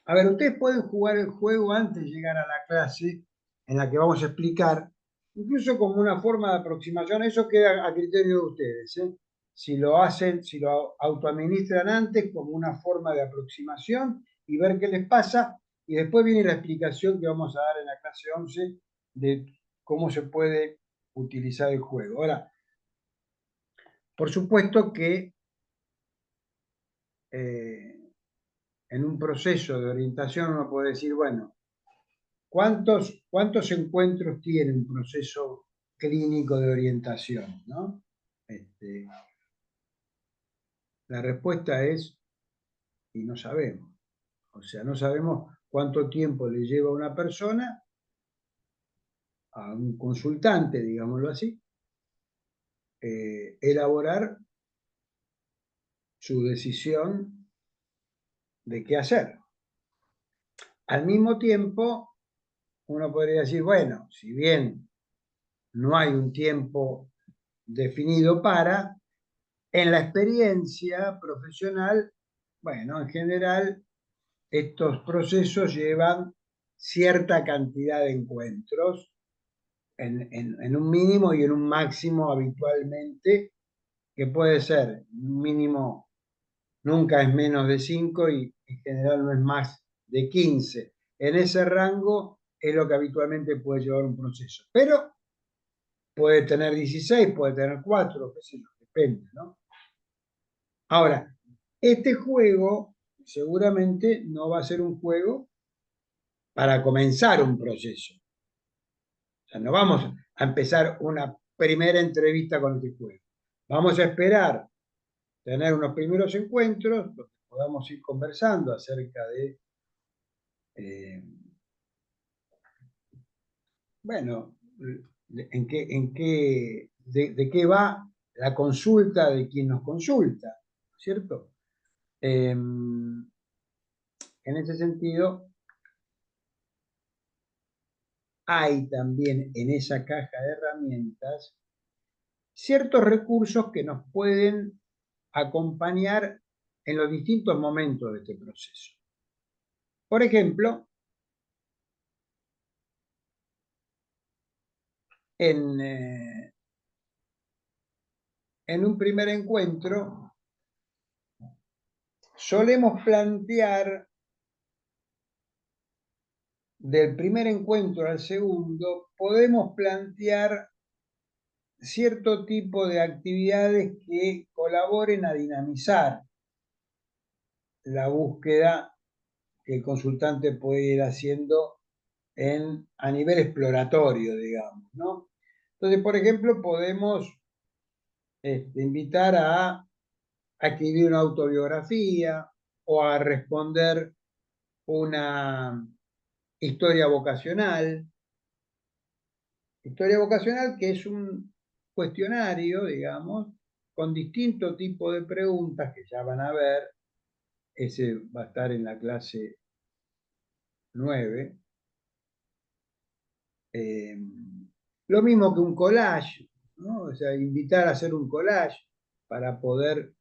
a ver, ustedes pueden jugar el juego antes de llegar a la clase en la que vamos a explicar, incluso como una forma de aproximación. Eso queda a criterio de ustedes, ¿eh? Si lo hacen, si lo autoadministran antes como una forma de aproximación y ver qué les pasa, y después viene la explicación que vamos a dar en la clase 11 de cómo se puede utilizar el juego. Ahora, por supuesto que eh, en un proceso de orientación uno puede decir, bueno, ¿cuántos encuentros tiene un proceso clínico de orientación? ¿No? La respuesta es, y no sabemos. O sea, no sabemos cuánto tiempo le lleva a una persona, a un consultante, digámoslo así, elaborar su decisión de qué hacer. Al mismo tiempo, uno podría decir, bueno, si bien no hay un tiempo definido en la experiencia profesional, bueno, en general, estos procesos llevan cierta cantidad de encuentros en un mínimo y en un máximo habitualmente, que puede ser un mínimo, nunca es menos de 5 y en general no es más de 15. En ese rango es lo que habitualmente puede llevar un proceso. Pero puede tener 16, puede tener 4, qué sé yo, depende, ¿no? Ahora, este juego seguramente no va a ser un juego para comenzar un proceso. O sea, no vamos a empezar una primera entrevista con este juego. Vamos a esperar tener unos primeros encuentros donde podamos ir conversando acerca de, eh, bueno, de qué va la consulta de quien nos consulta, ¿cierto? En ese sentido, hay también en esa caja de herramientas ciertos recursos que nos pueden acompañar en los distintos momentos de este proceso. Por ejemplo, en un primer encuentro solemos plantear del primer encuentro al segundo, podemos plantear cierto tipo de actividades que colaboren a dinamizar la búsqueda que el consultante puede ir haciendo a nivel exploratorio, digamos, ¿no? Entonces, por ejemplo, podemos invitar a escribir una autobiografía o a responder una historia vocacional. Historia vocacional, que es un cuestionario, digamos, con distinto tipo de preguntas que ya van a ver. Ese va a estar en la clase 9. Lo mismo que un collage, ¿no? O sea, invitar a hacer un collage para poder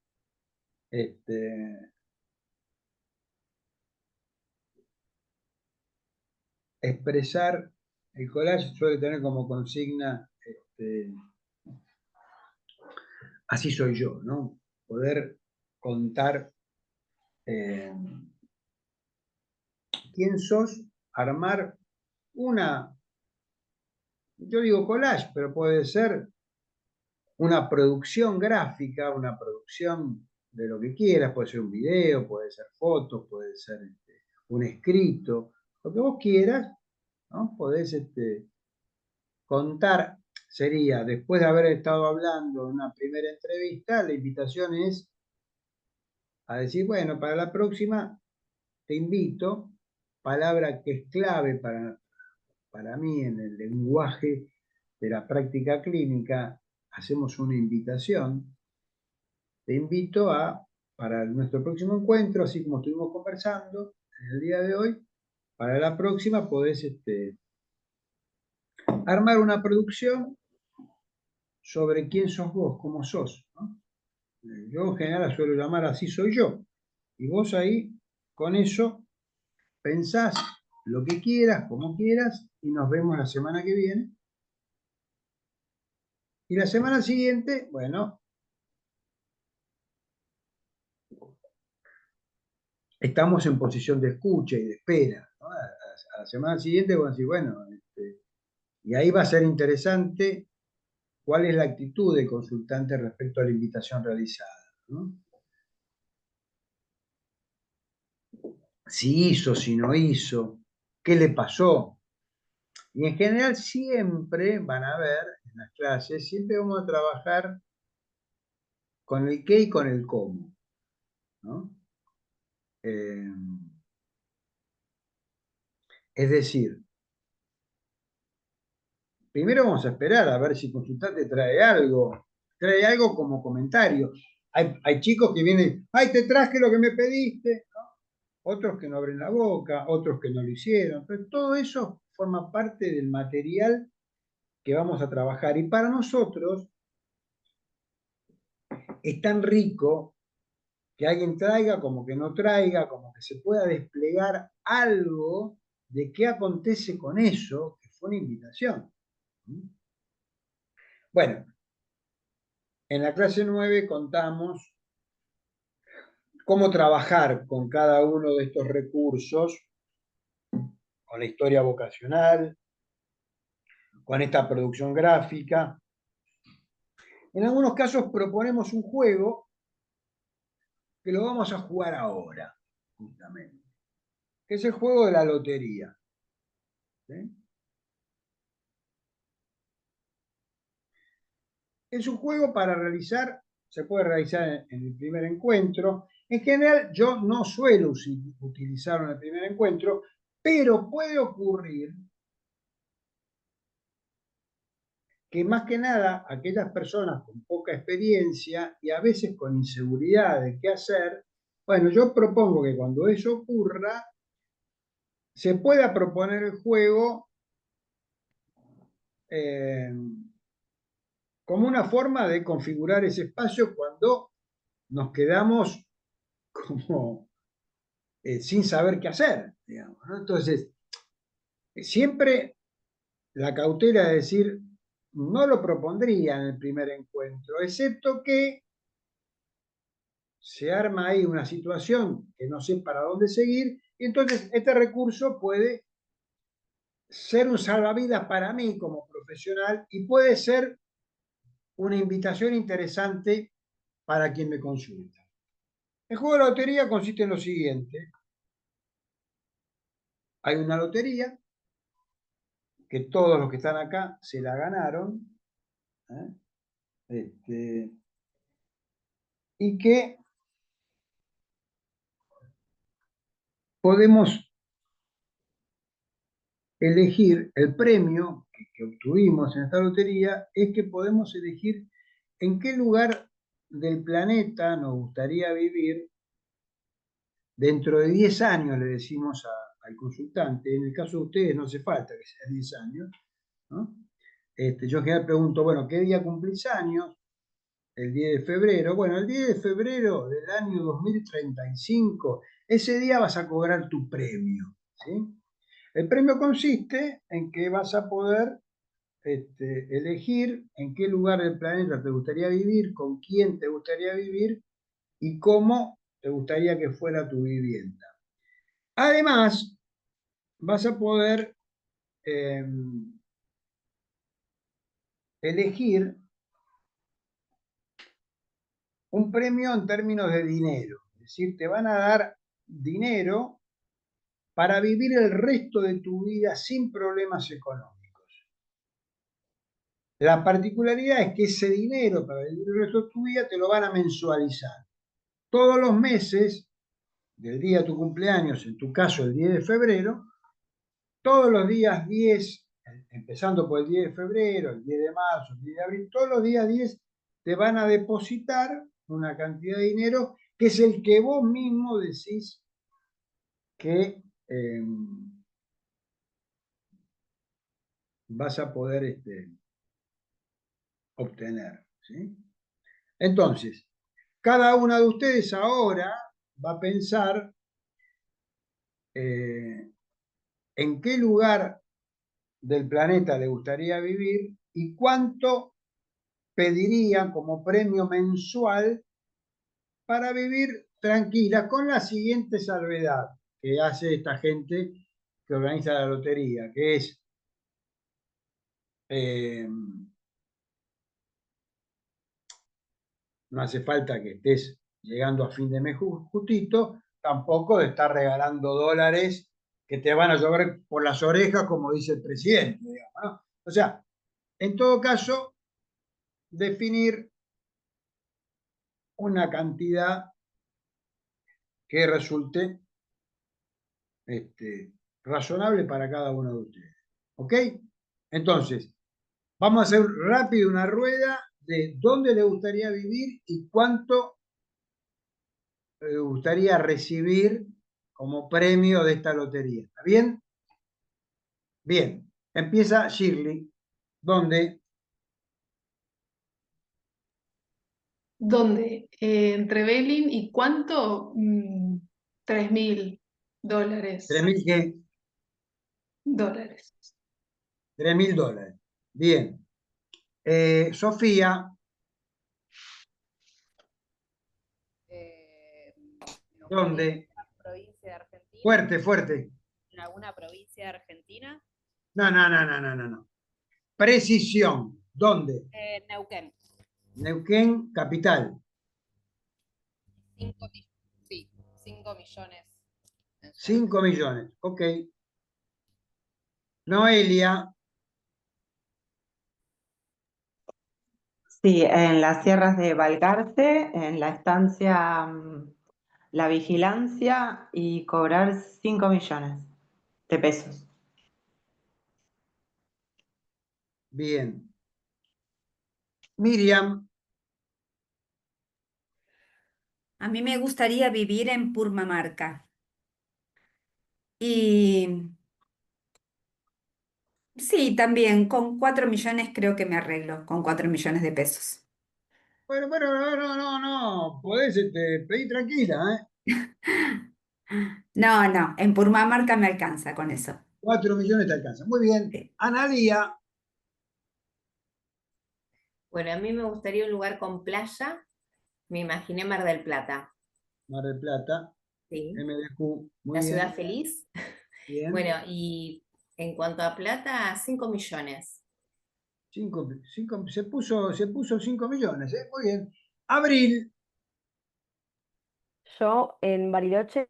expresar. El collage suele tener como consigna así soy yo, ¿no? Poder contar quién sos, armar una, yo digo collage, pero puede ser una producción gráfica, una producción de lo que quieras, puede ser un video, puede ser fotos, puede ser un escrito, lo que vos quieras, ¿no? Podés contar. Sería, después de haber estado hablando en una primera entrevista, la invitación es a decir, bueno, para la próxima te invito, palabra que es clave para mí en el lenguaje de la práctica clínica, hacemos una invitación. Te invito para nuestro próximo encuentro, así como estuvimos conversando en el día de hoy, para la próxima podés armar una producción sobre quién sos vos, cómo sos, ¿no? Yo en general la suelo llamar así soy yo. Y vos ahí, con eso, pensás lo que quieras, como quieras, y nos vemos la semana que viene. Y la semana siguiente, bueno, estamos en posición de escucha y de espera, ¿no? A la semana siguiente vamos a decir, bueno, y ahí va a ser interesante cuál es la actitud del consultante respecto a la invitación realizada, ¿no? Si hizo, si no hizo, qué le pasó. Y en general siempre van a ver en las clases, siempre vamos a trabajar con el qué y con el cómo, ¿no? Es decir, primero vamos a esperar a ver si el consultante trae algo como comentario. Hay chicos que vienen, ay, te traje lo que me pediste, ¿no? Otros que no abren la boca, otros que no lo hicieron. Pero todo eso forma parte del material que vamos a trabajar. Y para nosotros es tan rico que alguien traiga como que no traiga, como que se pueda desplegar algo de qué acontece con eso, que fue una invitación. Bueno, en la clase 9 contamos cómo trabajar con cada uno de estos recursos, con la historia vocacional, con esta producción gráfica. En algunos casos proponemos un juego que lo vamos a jugar ahora, justamente, que es el juego de la lotería. ¿Sí? Es un juego para realizar, se puede realizar en el primer encuentro. En general, yo no suelo utilizarlo en el primer encuentro, pero puede ocurrir que más que nada aquellas personas con poca experiencia y a veces con inseguridad de qué hacer, bueno, yo propongo que cuando eso ocurra, se pueda proponer el juego como una forma de configurar ese espacio cuando nos quedamos como sin saber qué hacer, digamos, ¿no? Entonces, siempre la cautela de decir, no lo propondría en el primer encuentro, excepto que se arma ahí una situación que no sé para dónde seguir, y entonces este recurso puede ser un salvavidas para mí como profesional y puede ser una invitación interesante para quien me consulta. El juego de la lotería consiste en lo siguiente. Hay una lotería que todos los que están acá se la ganaron, y que podemos elegir el premio que obtuvimos en esta lotería, es que podemos elegir en qué lugar del planeta nos gustaría vivir dentro de 10 años, le decimos al consultante. En el caso de ustedes no hace falta que sea 10 años, ¿no? Yo en general pregunto, bueno, ¿qué día cumplís años? El 10 de febrero. Bueno, el 10 de febrero del año 2035, ese día vas a cobrar tu premio, ¿sí? El premio consiste en que vas a poder elegir en qué lugar del planeta te gustaría vivir, con quién te gustaría vivir y cómo te gustaría que fuera tu vivienda. Además, vas a poder elegir un premio en términos de dinero. Es decir, te van a dar dinero para vivir el resto de tu vida sin problemas económicos. La particularidad es que ese dinero para vivir el resto de tu vida te lo van a mensualizar. Todos los meses, del día de tu cumpleaños, en tu caso el 10 de febrero, todos los días 10, empezando por el 10 de febrero, el 10 de marzo, el 10 de abril, todos los días 10 te van a depositar una cantidad de dinero que es el que vos mismo decís que vas a poder obtener, ¿sí? Entonces, cada una de ustedes ahora va a pensar en qué lugar del planeta le gustaría vivir y cuánto pedirían como premio mensual para vivir tranquila, con la siguiente salvedad que hace esta gente que organiza la lotería, que es no hace falta que estés llegando a fin de mes justito, tampoco de estar regalando dólares que te van a llover por las orejas, como dice el presidente, digamos, ¿no? O sea, en todo caso, definir una cantidad que resulte razonable para cada uno de ustedes. ¿Ok? Entonces, vamos a hacer rápido una rueda de dónde le gustaría vivir y cuánto le gustaría recibir como premio de esta lotería. ¿Está bien? Bien. Empieza Shirley. ¿Dónde? ¿Dónde? Entre Belin y cuánto? $3.000. $3.000 qué? Dólares. $3.000. Bien. Sofía, Me gustaría ¿dónde? en una provincia de Argentina, Fuerte, fuerte. en alguna provincia de Argentina. No, no, no, no, no, no, no. Precisión. ¿Dónde? Neuquén. Neuquén, capital. 5 millones mensuales. 5 millones. Ok. Noelia, Sí, en las sierras de Balcarce, en la estancia La Vigilancia y cobrar 5 millones de pesos. bien. Miriam, A mí me gustaría vivir en Purmamarca. Y sí, también con 4 millones creo que me arreglo, con 4 millones de pesos. bueno, no, podés pedir tranquila, ¿eh? No, no, en Purmamarca me alcanza con eso. 4 millones te alcanzan. Muy bien. Sí. Analía, Bueno, a mí me gustaría un lugar con playa. Me imaginé Mar del Plata. Mar del Plata, Sí. MDQ, muy La bien, ciudad feliz. bien. Bueno, y en cuanto a plata, 5 millones. Se puso 5 millones, ¿eh? Muy bien. Abril, Yo en Bariloche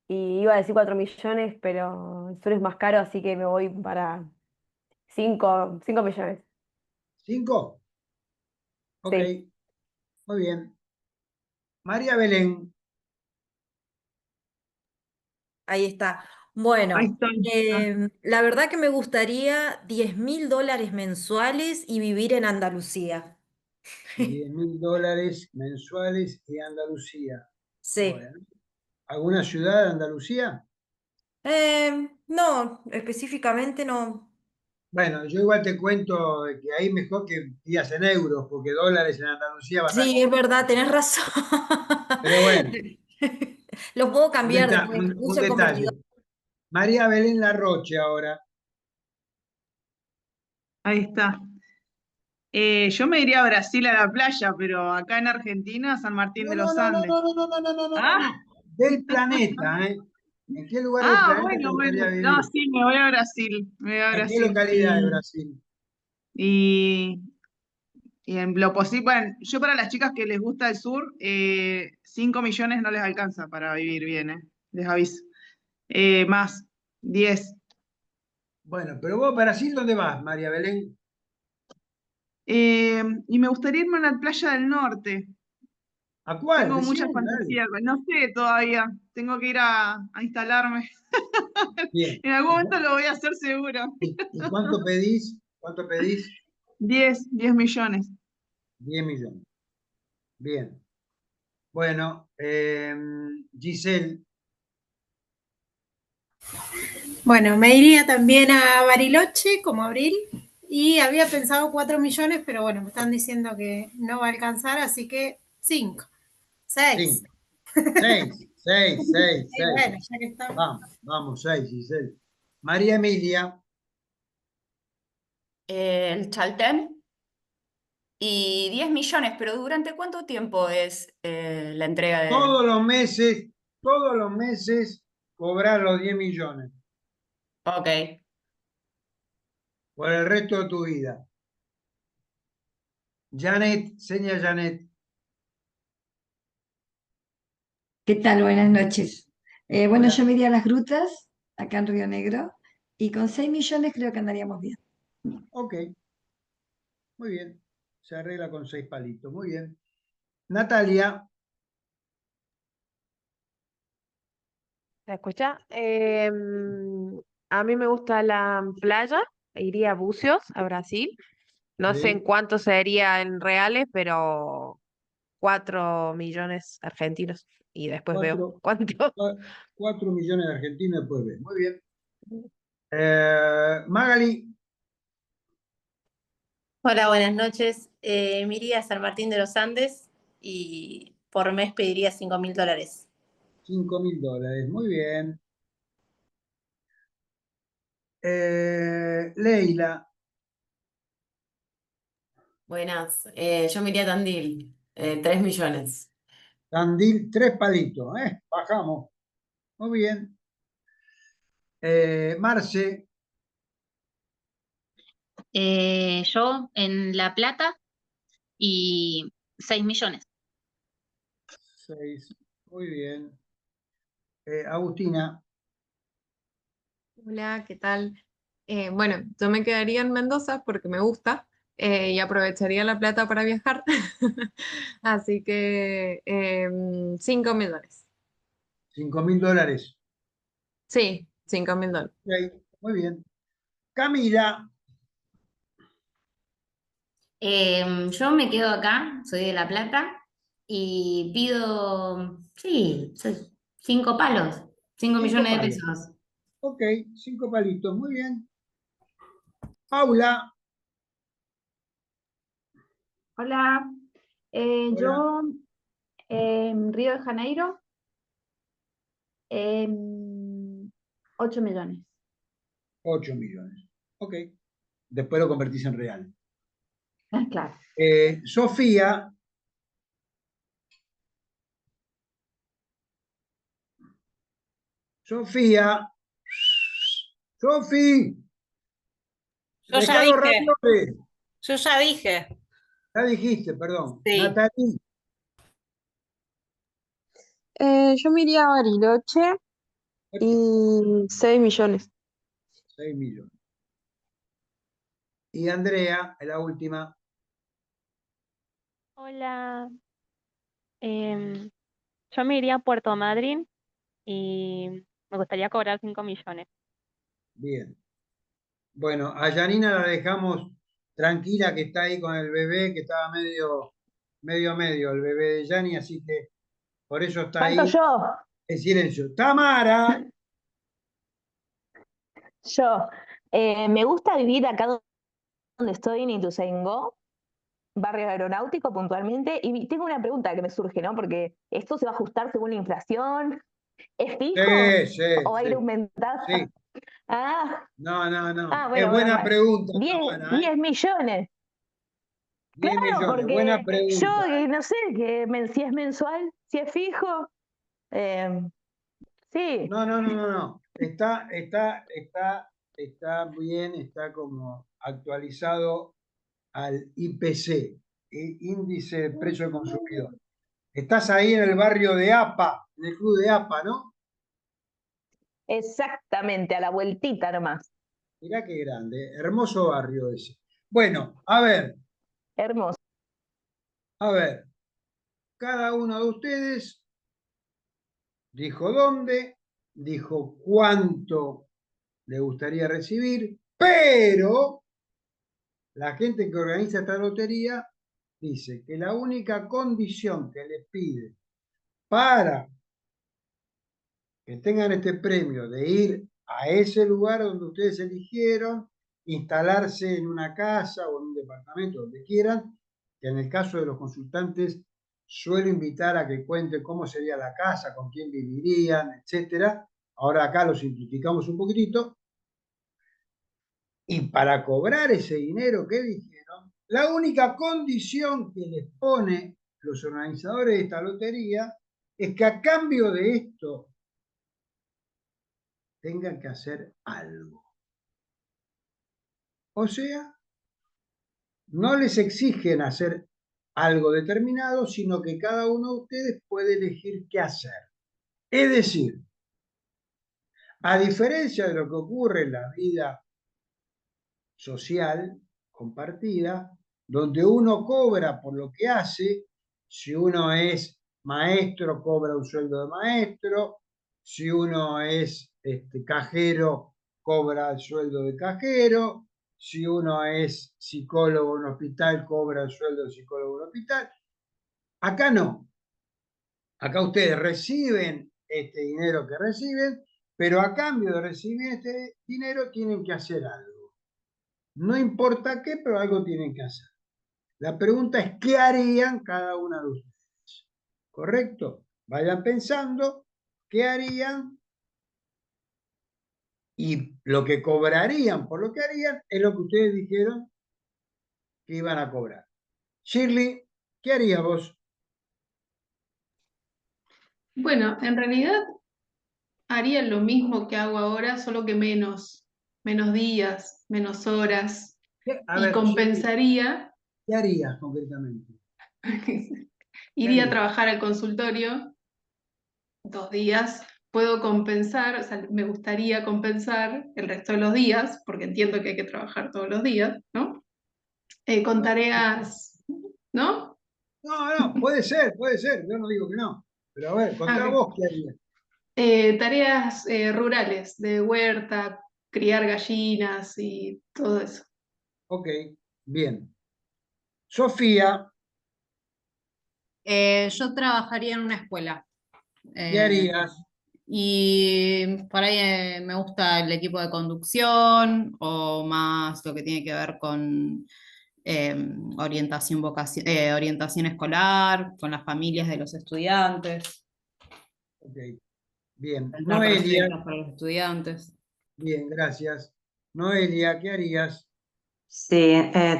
y iba a decir 4 millones, pero el sur es más caro, así que me voy para 5 millones. 5. Ok, Sí. muy bien. María Belén, Ahí está. Ahí Bueno, está. la verdad que me gustaría $10.000 mensuales y vivir en Andalucía. 10.000 dólares mensuales y Andalucía. Sí. Bueno, ¿alguna ciudad de Andalucía? No, específicamente no. Bueno, yo igual te cuento de que ahí mejor que pidas en euros, porque dólares en Andalucía va a estar Sí, es verdad, complicado. tenés razón. Pero bueno, Los puedo cambiar después, un uso el convertidor. detalle. María Belén Larroche ahora. Ahí está. Yo me iría a Brasil a la playa, pero acá en Argentina, San Martín No, de no, los no, no, Andes. no, no, no, no, no, no, no, no, Ah, no. Del planeta, ¿eh? ¿En qué lugar del ah, planeta te bueno, bueno. gustaría No, vivir? sí, me voy a Brasil. Me voy a ¿En qué Brasil. localidad de Brasil? Y, y en lo posible, bueno, yo para las chicas que les gusta el sur, 5 millones no les alcanza para vivir bien, les aviso. Más, 10. Bueno, pero vos, ¿Brasil dónde vas, María Belén? Y me gustaría irme a la playa del norte. ¿A cuál? Tengo mucha Decime, dale. fantasía, no sé todavía. Tengo que ir a instalarme. Bien. En algún momento lo voy a hacer seguro. Y cuánto pedís? ¿Cuánto pedís? 10 millones. 10 millones. Bien. Bueno, Giselle, Bueno, me iría también a Bariloche como Abril y había pensado 4 millones, pero bueno, me están diciendo que no va a alcanzar, así que 5, 6. 5. 6, 6, 6, Y 6. bueno, ya que estamos. Vamos, 6, Giselle. María Emilia, El Chaltén y 10 millones, pero ¿durante cuánto tiempo es la entrega de...? todos los meses cobrar los 10 millones Ok. por el resto de tu vida. Janet, seña Janet. ¿Qué tal? Buenas noches. Bueno, yo Hola. me iría a las grutas, acá en Río Negro, y con 6 millones creo que andaríamos bien. Ok, muy bien. Se arregla con 6 palitos. Muy bien. Natalia, ¿Se escucha? A mí me gusta la playa, iría a Bucios, a Brasil. No sé en sí. cuánto sería en reales, pero 4 millones argentinos. Y después veo 4, cuánto. 4 millones de argentinos después ve. Muy bien. Magali, Hola, buenas noches. Me iría a San Martín de los Andes y por mes pediría $5.000. 5.000 dólares. Muy bien. Leila, Buenas, yo me iría a Tandil, 3 millones. Tandil, 3 palitos. Bajamos. Muy bien. Marce, Yo en La Plata y 6 millones. 6. Muy bien. Agustina, Hola, ¿qué tal? Bueno, yo me quedaría en Mendoza porque me gusta y aprovecharía la plata para viajar. Así que 5 millones. 5.000 dólares. Sí, 5.000 dólares. Ok, muy bien. Camila, Yo me quedo acá, soy de La Plata, y pido, sí, 5 palos, 5 5 millones de palos. pesos. Ok, 5 palitos, muy bien. Paula, Hola, hola, yo en Río de Janeiro, 8 millones. 8 millones. Ok, después lo convertís en real. Claro. Sofía, Sofía, Sofi, Yo ya dejá los dije, ravioles. yo ya dije. Ya dijiste, perdón. Sí. Natalie, Yo me iría a Bariloche y 6 millones. 6 millones. Y Andrea, la última, Hola, yo me iría a Puerto Madryn y me gustaría cobrar 5 millones. bien. Bueno, a Janina la dejamos tranquila, que está ahí con el bebé, que estaba medio, el bebé de Yani, así que por eso está Falto ahí yo. en silencio. Tamara, Yo. Me gusta vivir acá donde estoy, en Ituzaingó, barrio aeronáutico puntualmente. Y tengo una pregunta que me surge, ¿no? Porque esto se va a ajustar según la inflación. ¿Es fijo sí, o va a ir sí, aumentando? sí. Ah, No. Es bueno, buena pregunta, 10, Tamara, 10 millones. 10 Claro, millones, buena porque yo pregunta. no sé si es mensual, si es fijo. Eh, sí. No. Está bien, está como actualizado al IPC, Índice de Precio del Consumidor. Estás ahí en el barrio de APA, en el club de APA, ¿no? Exactamente, a la vueltita nomás. Mirá qué grande, hermoso barrio ese. Bueno, a ver, Hermoso. cada uno de ustedes dijo dónde, dijo cuánto le gustaría recibir, pero la gente que organiza esta lotería dice que la única condición que les pide para que tengan este premio de ir a ese lugar donde ustedes eligieron, instalarse en una casa o en un departamento, donde quieran, que en el caso de los consultantes suelo invitar a que cuenten cómo sería la casa, con quién vivirían, etcétera. Ahora acá lo simplificamos un poquitito. Y para cobrar ese dinero que dijeron, la única condición que les pone los organizadores de esta lotería es que a cambio de esto tengan que hacer algo. O sea, no les exigen hacer algo determinado, sino que cada uno de ustedes puede elegir qué hacer. Es decir, a diferencia de lo que ocurre en la vida social compartida, donde uno cobra por lo que hace, si uno es maestro, cobra un sueldo de maestro, si uno es cajero, cobra el sueldo de cajero, si uno es psicólogo en un hospital, cobra el sueldo de psicólogo en un hospital. Acá no. Acá ustedes reciben este dinero que reciben, pero a cambio de recibir este dinero tienen que hacer algo. No importa qué, pero algo tienen que hacer. La pregunta es, ¿qué harían cada una de ustedes? ¿Correcto? Vayan pensando, ¿qué harían? Y lo que cobrarían por lo que harían es lo que ustedes dijeron que iban a cobrar. Shirley, ¿qué harías vos? Bueno, en realidad haría lo mismo que hago ahora, solo que menos días, menos horas, A y ver, Shirley, compensaría, ¿qué harías concretamente? iría a trabajar al consultorio 2 días, puedo compensar, o sea, me gustaría compensar el resto de los días, porque entiendo que hay que trabajar todos los días, ¿no? Con tareas, ¿no? No, puede ser, yo no digo que no. Pero a ver, contá Ok. vos qué harías. Tareas rurales, de huerta, criar gallinas y todo eso. Ok, bien. Sofía, Yo trabajaría en una escuela. ¿qué harías? Y por ahí me gusta el equipo de conducción o más lo que tiene que ver con orientación escolar, con las familias de los estudiantes, Ok, bien. presentar Noelia, proyectos para los estudiantes. bien, gracias. Noelia, ¿qué harías? Sí,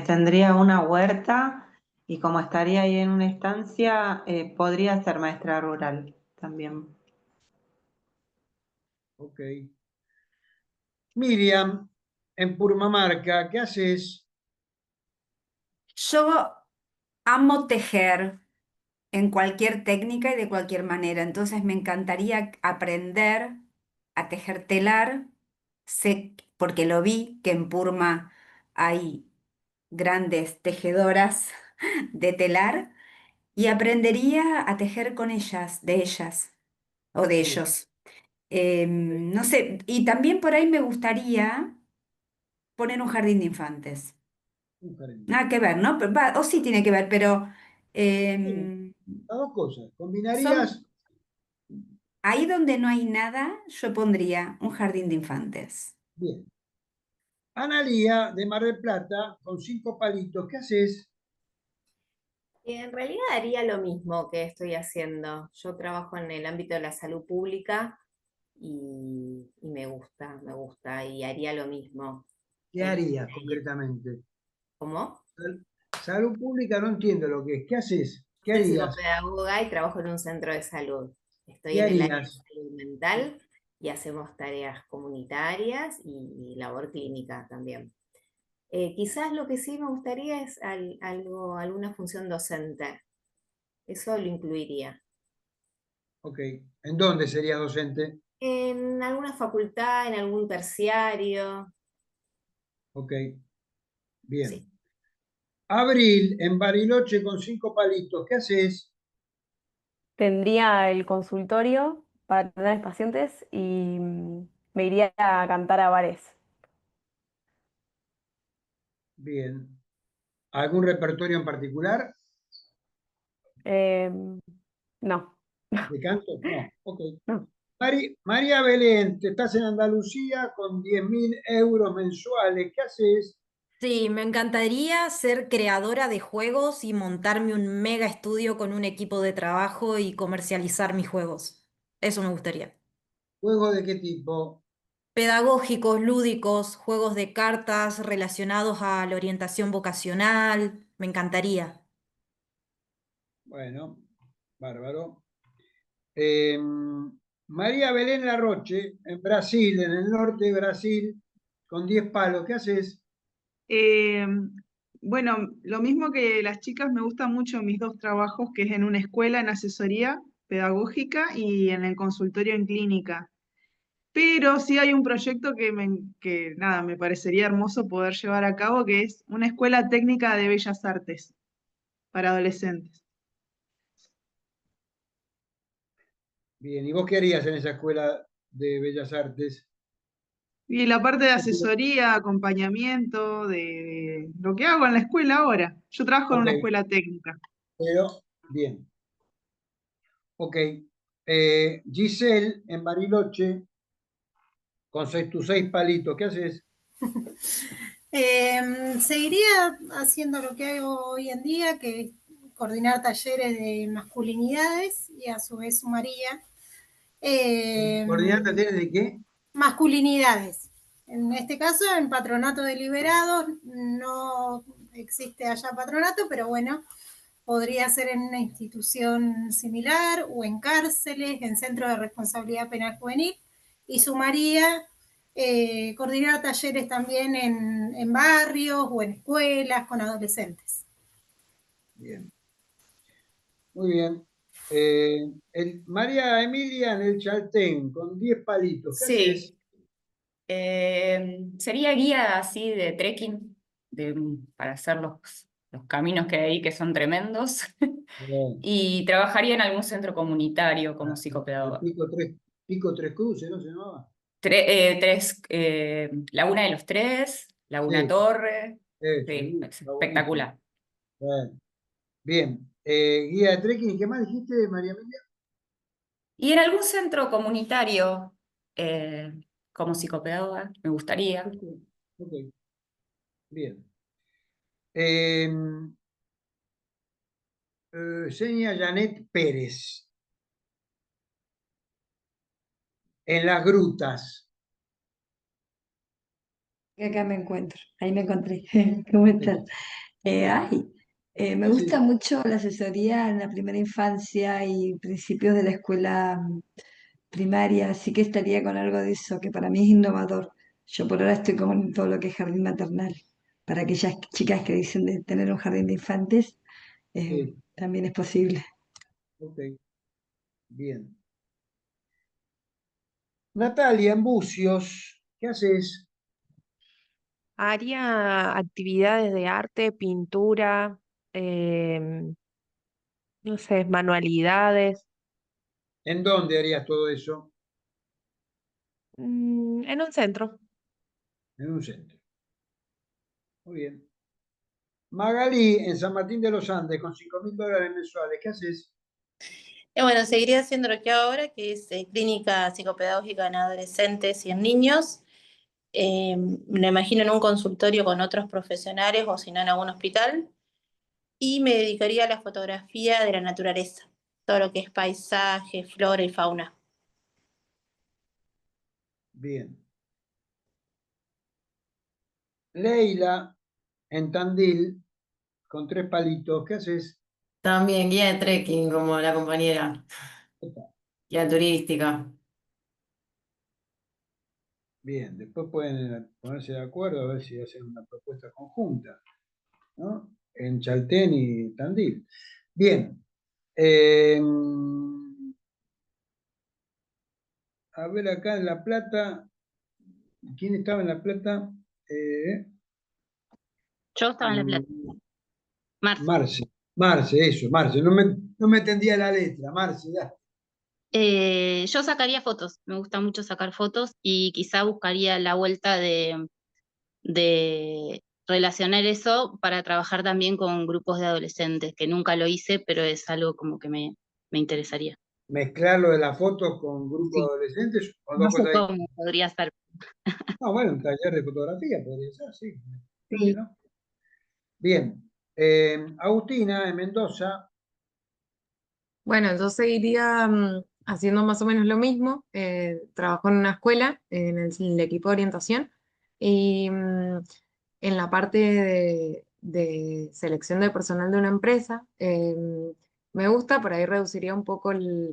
tendría una huerta y como estaría ahí en una estancia, podría ser maestra rural también. Ok. Miriam, en Purmamarca, ¿qué haces? Yo amo tejer en cualquier técnica y de cualquier manera, entonces me encantaría aprender a tejer telar. Sé, porque lo vi, que en Purma hay grandes tejedoras de telar y aprendería a tejer con ellas, de ellas o de Bien, ellos. No sé, y también por ahí me gustaría poner un jardín de infantes. un jardín. Nada que ver, ¿no? O sí tiene que ver, pero Sí, las dos cosas. Combinarías. son ahí donde no hay nada, yo pondría un jardín de infantes. Bien. Analía, de Mar del Plata, con 5 palitos, ¿qué haces? En realidad haría lo mismo que estoy haciendo. Yo trabajo en el ámbito de la salud pública y me gusta, y haría lo mismo. ¿Qué harías concretamente? ¿Cómo? Salud pública no entiendo lo que es. ¿Qué haces? ¿Qué Soy harías? psicopedagoga y trabajo en un centro de salud. Estoy ¿Qué en el área de harías? salud mental y hacemos tareas comunitarias y labor clínica también. Quizás lo que sí me gustaría es alguna función docente. Eso lo incluiría. Ok. ¿En dónde serías docente? En alguna facultad, en algún terciario. Ok. Bien. Sí. Abril, en Bariloche, con 5 palitos, ¿qué haces? Tendría el consultorio para tener pacientes y me iría a cantar a bares. Bien. ¿Algún repertorio en particular No, de canto? No. Ok. no. María Belén, te estás en Andalucía con 10.000 euros mensuales. ¿Qué haces? Sí, me encantaría ser creadora de juegos y montarme un mega estudio con un equipo de trabajo y comercializar mis juegos. Eso me gustaría. ¿Juego de qué tipo? Pedagógicos, lúdicos, juegos de cartas relacionados a la orientación vocacional. Me encantaría. Bueno, bárbaro. Eh, María Belén Larroche, en Brasil, en el norte de Brasil, con 10 palos. ¿Qué haces? Bueno, lo mismo que las chicas, me gustan mucho mis dos trabajos, que es en una escuela en asesoría pedagógica y en el consultorio en clínica. Pero sí hay un proyecto que nada, me parecería hermoso poder llevar a cabo, que es una escuela técnica de bellas artes para adolescentes. Bien, ¿y vos qué harías en esa escuela de Bellas Artes? Y la parte de asesoría, acompañamiento, de lo que hago en la escuela ahora. Yo trabajo en Ok, una escuela técnica. pero bien. Ok. Giselle, en Bariloche, con tus 6 palitos. ¿Qué haces? Seguiría haciendo lo que hago hoy en día, que es coordinar talleres de masculinidades y a su vez sumaría ¿Coordinar talleres de qué? masculinidades. En este caso, en patronato de liberados, no existe allá patronato, pero bueno, podría ser en una institución similar o en cárceles, en centros de responsabilidad penal juvenil, y sumaría coordinar talleres también en barrios o en escuelas con adolescentes. Bien. Muy bien. María Emilia en el Chaltén, con 10 palitos. ¿Qué haces? Sí, sería guía así de trekking para hacer los caminos que hay ahí, que son tremendos. Bien. Y trabajaría en algún centro comunitario como El psicopedagoga. Pico Tres Cruces, ¿no se llamaba? Laguna de los Tres, Laguna Sí, Torre, eso, sí, está buenísimo. espectacular. Bueno, bien. Guía de trekking, ¿qué más dijiste, María Emilia? Y en algún centro comunitario, como psicopedagoga, me gustaría. Ok, bien. Eh, Seña Janet Pérez, en las grutas. Y acá me encuentro, ahí me encontré. ¿Cómo estás? Me gusta Sí. mucho la asesoría en la primera infancia y principios de la escuela primaria, así que estaría con algo de eso, que para mí es innovador. Yo por ahora estoy con todo lo que es jardín maternal. Para aquellas chicas que dicen de tener un jardín de infantes, Sí, también es posible. ok, bien. Natalia, en Bucios, ¿qué haces? Haría actividades de arte, pintura, em, no sé, manualidades, ¿En dónde harías todo eso? en un centro. En un centro. Muy bien. Magalí, en San Martín de los Andes, con $5.000 mensuales, ¿qué haces? Y bueno, seguiría haciendo lo que hago ahora, que es clínica psicopedagógica en adolescentes y en niños. Me imagino en un consultorio con otros profesionales o si no en algún hospital. Y me dedicaría a la fotografía de la naturaleza, todo lo que es paisaje, flora y fauna. Bien. Leila, en Tandil, con 3 palitos, ¿qué haces? También guía de trekking, como la compañera. Guía turística. Bien, después pueden ponerse de acuerdo a ver si hacen una propuesta conjunta, ¿no? En Chaltén y Tandil. Bien. A ver acá en La Plata, ¿quién estaba en La Plata? Yo estaba en La Plata. Marce. Marce. No me entendía la letra, Marce, ya. Yo sacaría fotos, me gusta mucho sacar fotos y quizá buscaría la vuelta de relacionar eso para trabajar también con grupos de adolescentes, que nunca lo hice, pero es algo como que me interesaría. Mezclar lo de las fotos con grupos de adolescentes o No dos sé cosas cómo distintas. podría ser. No, bueno, un taller de fotografía podría ser, sí. ¿Por qué Sí. no? Bien. Agustina, en Mendoza. Bueno, yo seguiría haciendo más o menos lo mismo. Trabajo en una escuela, en el equipo de orientación, y en la parte de selección de personal de una empresa. Me gusta, por ahí reduciría un poco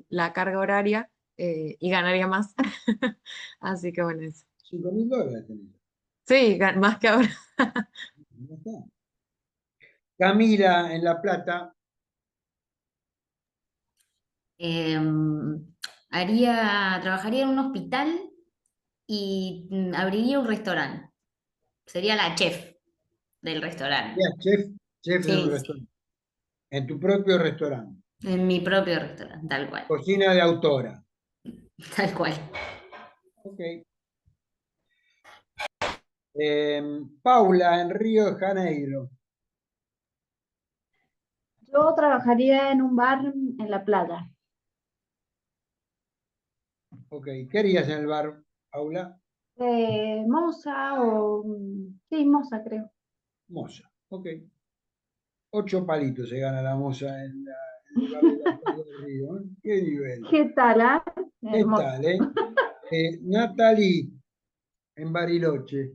la carga horaria y ganaría más. Así que bueno, eso. $5.000 tenés. Sí, más que ahora. Ya está. Camila, en La Plata. Trabajaría en un hospital y abriría un restaurante. Sería la chef del restaurante. Ya, chef en un Sí, restaurante. En tu propio restaurante. en mi propio restaurante, tal cual. Cocina de autora. Tal cual. Ok. Paula, en Río de Janeiro. Yo trabajaría en un bar en la playa. Ok. ¿Qué harías en el bar, Paula? Moza o... Sí, moza creo. Moza. Ok. 8 palitos se gana la moza en el bar de la playa del Río. ¿Eh? ¿Qué nivel? ¿Qué tal, ah? ¿Qué Hermoso. tal, Natalie, en Bariloche,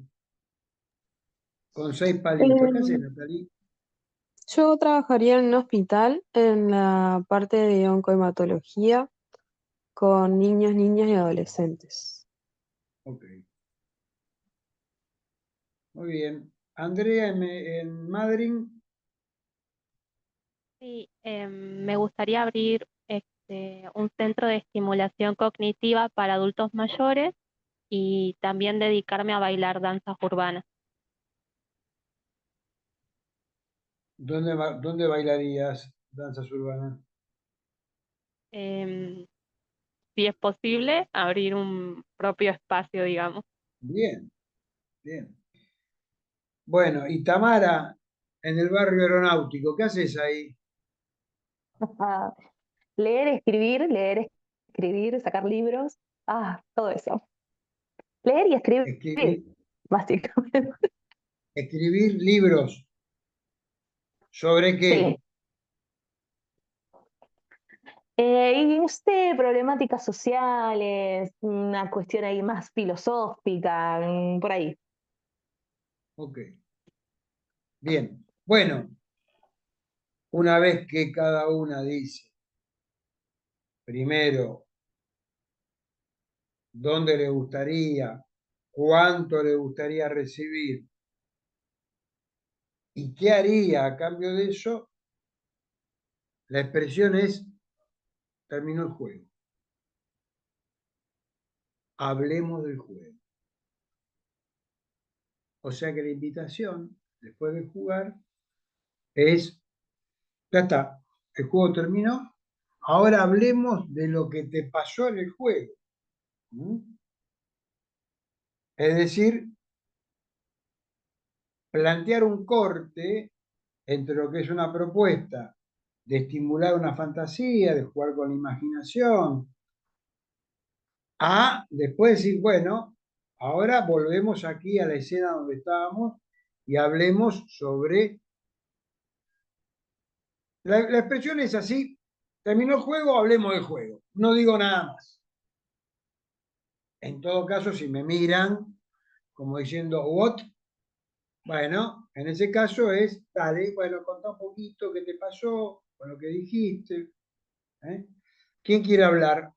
con 6 palitos. ¿Qué haces, Em, Natalie? yo trabajaría en un hospital en la parte de oncohematología con niños, niñas y adolescentes. Ok. Muy bien. Andrea, en Madrid. Sí, me gustaría abrir un centro de estimulación cognitiva para adultos mayores y también dedicarme a bailar danzas urbanas. ¿Dónde bailarías danzas urbanas? Em, si es posible, abrir un propio espacio, digamos. Bien, bien. Bueno, y Tamara, en el barrio aeronáutico. ¿Qué haces ahí? Leer, escribir, sacar libros, todo eso. Leer y escribir, básicamente. Escribir libros. ¿Sobre qué? Sí. Y no sé, problemáticas sociales, una cuestión ahí más filosófica, por ahí. Ok. Bien. Bueno, una vez que cada una dice, primero, dónde le gustaría, cuánto le gustaría recibir y qué haría a cambio de eso, la expresión es, terminó el juego. Hablemos del juego. O sea que la invitación, después de jugar, es, ya está, el juego terminó, ahora hablemos de lo que te pasó en el juego. Es decir, plantear un corte entre lo que es una propuesta de estimular una fantasía, de jugar con la imaginación, a después decir, bueno, ahora volvemos aquí a la escena donde estábamos y hablemos sobre... La expresión es así, terminó el juego, hablemos del juego. No digo nada más. En todo caso, si me miran como diciendo, ¿what? Bueno, en ese caso es, dale, bueno, contá un poquito qué te pasó, con lo que dijiste. ¿Eh? ¿Quién quiere hablar?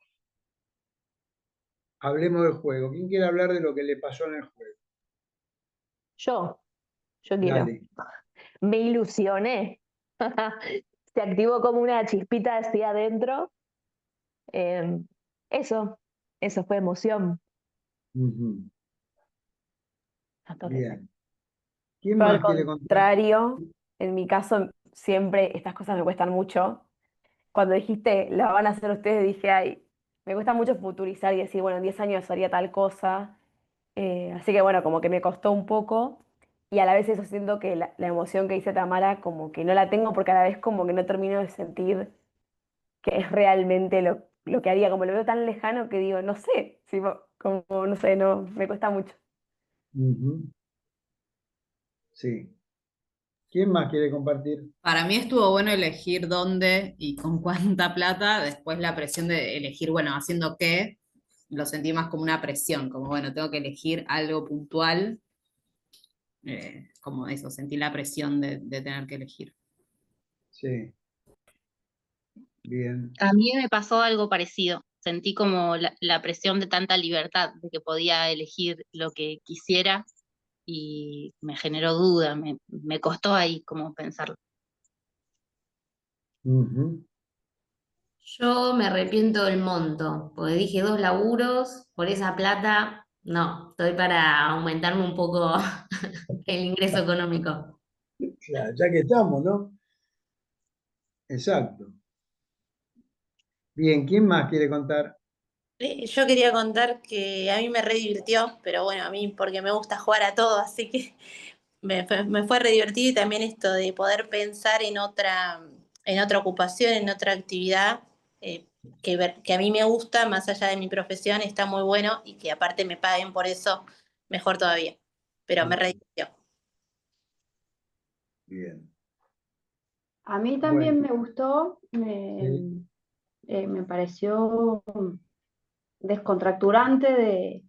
Hablemos del juego. ¿Quién quiere hablar de lo que le pasó en el juego? Yo quiero. Dale. Me ilusioné. Se activó como una chispita así adentro. Eso fue emoción. Bien. ¿Quién Yo al más quiere contar? contrario, en mi caso, siempre estas cosas me cuestan mucho. Cuando dijiste, la van a hacer ustedes, dije, ay, me cuesta mucho futurizar y decir, bueno, en 10 años haría tal cosa. Así que bueno, como que me costó un poco. Y a la vez eso siento que la emoción que dice Tamara, como que no la tengo porque a la vez como que no termino de sentir que es realmente lo que haría. Como lo veo tan lejano que digo, no sé, si, como no sé, no, me cuesta mucho. Sí. ¿Quién más quiere compartir? Para mí estuvo bueno elegir dónde y con cuánta plata. Después la presión de elegir, bueno, haciendo qué, lo sentí más como una presión, como bueno, tengo que elegir algo puntual. Como eso, sentí la presión de tener que elegir. Sí. Bien. A mí me pasó algo parecido. Sentí como la presión de tanta libertad, de que podía elegir lo que quisiera y me generó duda, me costó ahí como pensarlo. Yo me arrepiento del monto, porque dije 2 laburos, por esa plata, no, estoy para aumentarme un poco el ingreso económico. Claro, ya que estamos, ¿no? Exacto. Bien, ¿quién más quiere contar? Yo quería contar que a mí me re divirtió, pero bueno, a mí porque me gusta jugar a todo, así que me fue re divertido y también esto de poder pensar en otra ocupación, en otra actividad, que a mí me gusta, más allá de mi profesión, está muy bueno y que aparte me paguen por eso, mejor todavía. Pero me re divirtió. Bien. A mí Bueno. también me gustó, Sí. me pareció descontracturante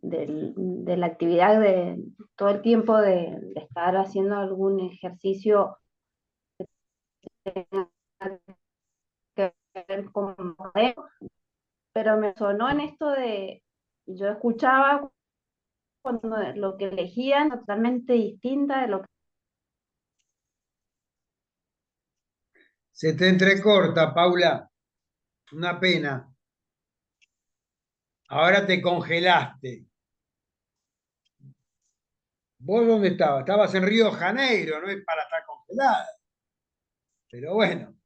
de la actividad de todo el tiempo de estar haciendo algún ejercicio que tenga que ver con modelo, pero me sonó en esto de, yo escuchaba cuando lo que elegían totalmente distinta de lo que... Se te entrecorta, Paula. Una pena. Ahora te congelaste. ¿Vos dónde estabas? Estabas en Río de Janeiro, no es para estar congelada. Pero bueno,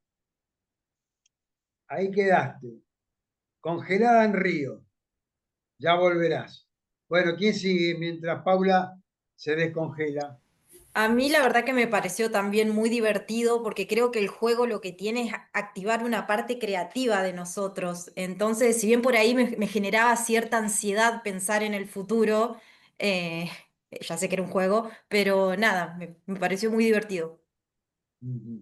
ahí quedaste. Congelada en Río. Ya volverás. Bueno, ¿quién sigue mientras Paula se descongela? A mí la verdad que me pareció también muy divertido porque creo que el juego lo que tiene es activar una parte creativa de nosotros. Entonces, si bien por ahí me generaba cierta ansiedad pensar en el futuro, eh, ya sé que era un juego, pero nada, me pareció muy divertido. Ujú.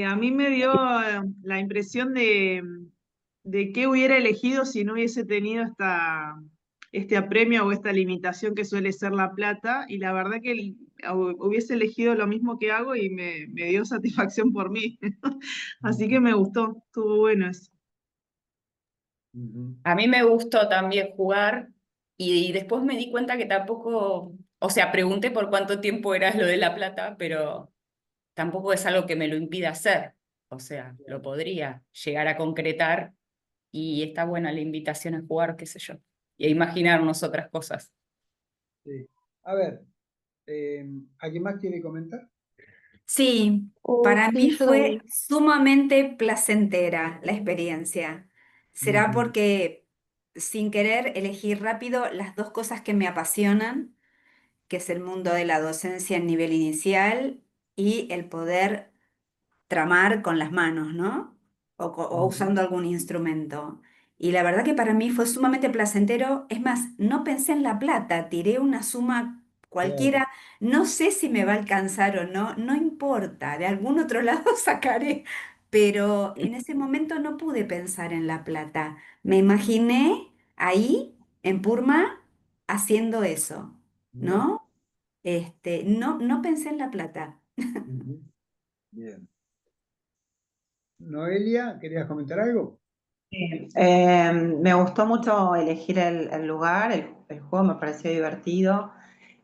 A mí me dio la impresión de qué hubiera elegido si no hubiese tenido este apremio o esta limitación que suele ser la plata, y la verdad que hubiese elegido lo mismo que hago y me dio satisfacción por mí. Así que me gustó, estuvo bueno eso. Ujú. A mí me gustó también jugar y después me di cuenta que tampoco, o sea, pregunté por cuánto tiempo era lo de la plata, pero tampoco es algo que me lo impida hacer. O sea, lo podría llegar a concretar y está buena la invitación a jugar, qué sé yo, y a imaginarnos otras cosas. Sí. A ver, ¿alguien más quiere comentar? Sí, para mí fue sumamente placentera la experiencia. Será Ujú. porque sin querer elegí rápido las dos cosas que me apasionan, que es el mundo de la docencia en nivel inicial y el poder tramar con las manos, ¿no? O Ujú. usando algún instrumento. Y la verdad que para mí fue sumamente placentero. Es más, no pensé en la plata, tiré una suma Claro. cualquiera. No sé si me va a alcanzar o no, no importa, de algún otro lado sacaré. Pero en ese momento no pude pensar en la plata. Me imaginé ahí, en Purma, haciendo eso, Mira. ¿no? No pensé en la plata. Ujú. Bien. Noelia, ¿querías comentar algo? Sí, me gustó mucho elegir el lugar, el juego me pareció divertido.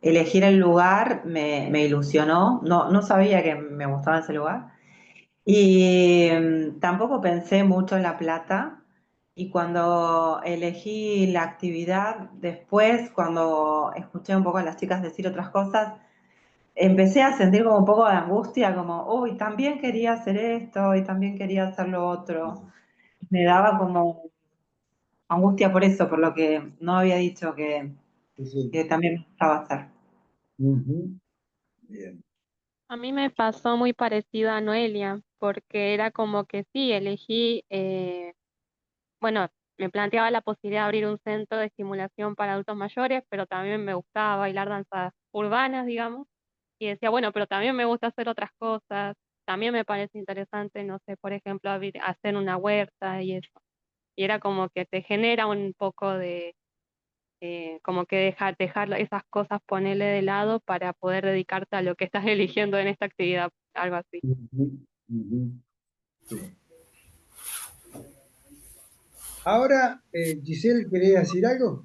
Elegir el lugar me ilusionó, no sabía que me gustaba ese lugar. Y tampoco pensé mucho en la plata. Y cuando elegí la actividad, después, cuando escuché un poco a las chicas decir otras cosas, empecé a sentir como un poco de angustia, como, uy, también quería hacer esto y también quería hacer lo otro. Me daba como angustia por eso, por lo que no había dicho Sí. que también me gustaba hacer. Ujú. Bien. A mí me pasó muy parecido a Noelia, porque era como que sí, elegí, bueno, me planteaba la posibilidad de abrir un centro de estimulación para adultos mayores, pero también me gustaba bailar danzas urbanas, digamos, y decía, bueno, pero también me gusta hacer otras cosas, también me parece interesante, no sé, por ejemplo, hacer una huerta y eso. Y era como que te genera un poco de, como que dejar esas cosas, ponerle de lado para poder dedicarte a lo que estás eligiendo en esta actividad, algo así. Ujú. Ujú. Sí. Ahora, Giselle, ¿querés decir algo?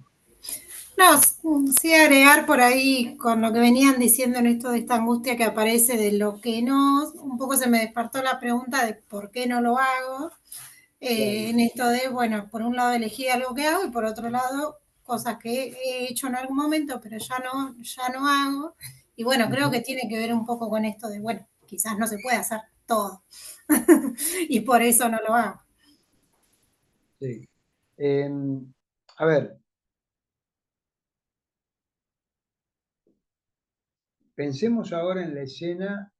No, sí agregar por ahí con lo que venían diciendo en esto de esta angustia que aparece de lo que no, un poco se me despertó la pregunta de por qué no lo hago, en esto de, bueno, por un lado elegí algo que hago y por otro lado cosas que he hecho en algún momento pero ya no hago, y bueno, creo que tiene que ver un poco con esto de, bueno, quizás no se puede hacer todo y por eso no lo hago. Sí. A ver, pensemos ahora en la escena,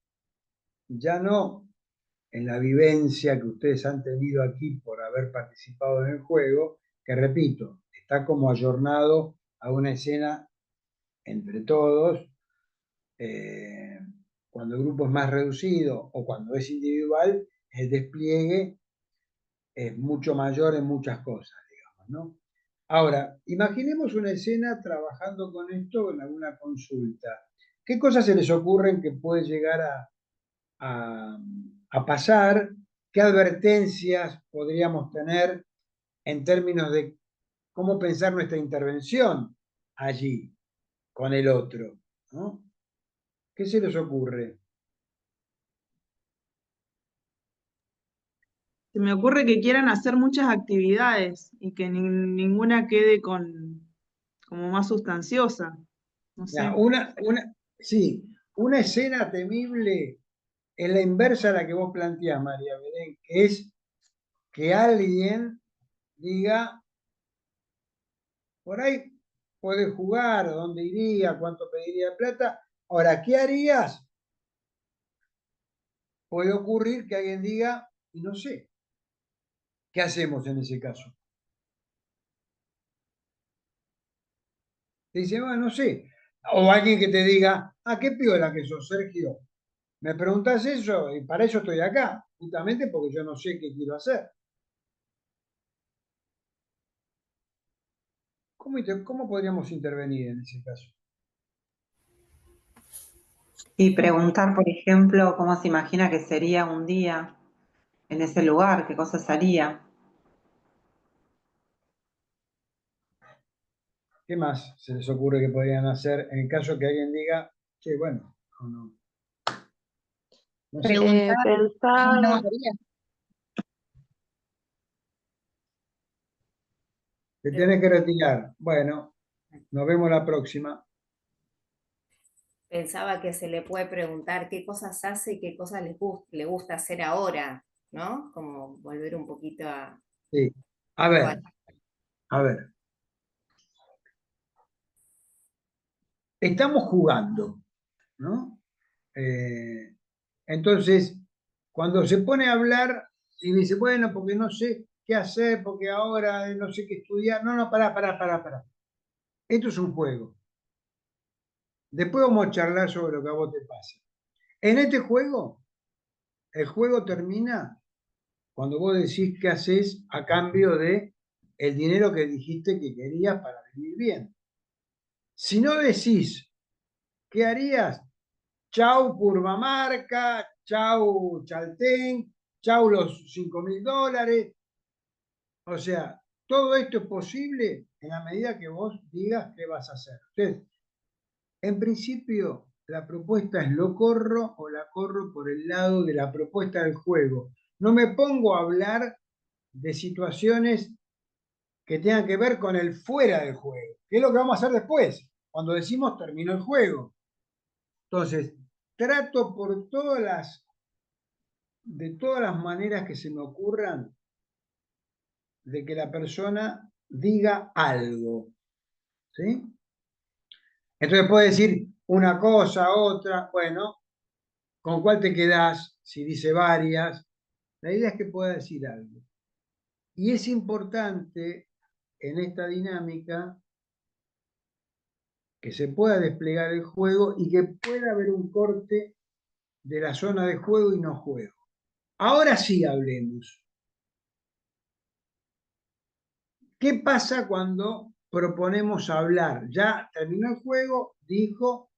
ya no en la vivencia que ustedes han tenido aquí por haber participado en el juego, que repito, está como ayornado a una escena entre todos, eh, cuando el grupo es más reducido o cuando es individual, el despliegue es mucho mayor en muchas cosas, digamos, ¿no? Ahora, imaginemos una escena trabajando con esto en alguna consulta. ¿Qué cosas se les ocurren que puede llegar a, a pasar? ¿Qué advertencias podríamos tener en términos de cómo pensar nuestra intervención allí con el otro, ¿no? ¿Qué se les ocurre? Se me ocurre que quieran hacer muchas actividades y que ninguna quede como más sustanciosa. No Ya, sé. sí, una escena temible es la inversa a la que vos planteás, María Belén, que es que alguien diga, por ahí puede jugar, dónde iría, cuánto pediría de plata. Ahora, ¿qué harías? Puede ocurrir que alguien diga, y no sé, ¿qué hacemos en ese caso? Te dice, bueno, no sé. O alguien que te diga, qué piola que sos, Sergio. Me preguntas eso y para eso estoy acá, justamente porque yo no sé qué quiero hacer. ¿Cómo podríamos intervenir en ese caso? Y preguntar, por ejemplo, cómo se imagina que sería un día en ese lugar, qué cosas haría. ¿Qué más se les ocurre que podrían hacer en caso que alguien diga, che, bueno, no sé. Preguntar cómo lo Pensaba, haría. Te tienes que retirar. Bueno, nos vemos la próxima. Pensaba que se le puede preguntar qué cosas hace y qué cosas le gusta hacer ahora, ¿no? Como volver un poquito a... Sí. A ver. Estamos jugando, ¿no? Entonces, cuando se pone a hablar y dice, bueno, porque no sé qué hacer, porque ahora no sé qué estudiar. No, pará. Esto es un juego. Después vamos a charlar sobre lo que a vos te pasa. En este juego, el juego termina cuando vos decís qué haces a cambio de el dinero que dijiste que querías para vivir bien. Si no decís qué harías, chau Purmamarca, chau Chaltén, chau los $5.000. O sea, todo esto es posible en la medida que vos digas qué vas a hacer. Entonces, en principio, la propuesta es lo corro o la corro por el lado de la propuesta del juego. No me pongo a hablar de situaciones que tengan que ver con el fuera del juego, que es lo que vamos a hacer después, cuando decimos terminó el juego. Entonces, trato de todas las maneras que se me ocurran, de que la persona diga algo, ¿sí? Entonces puede decir una cosa, otra, bueno, ¿con cuál te quedás? Si dice varias, la idea es que pueda decir algo. Y es importante en esta dinámica que se pueda desplegar el juego y que pueda haber un corte de la zona de juego y no juego. Ahora sí hablemos. ¿Qué pasa cuando proponemos hablar? Ya terminó el juego, dijo,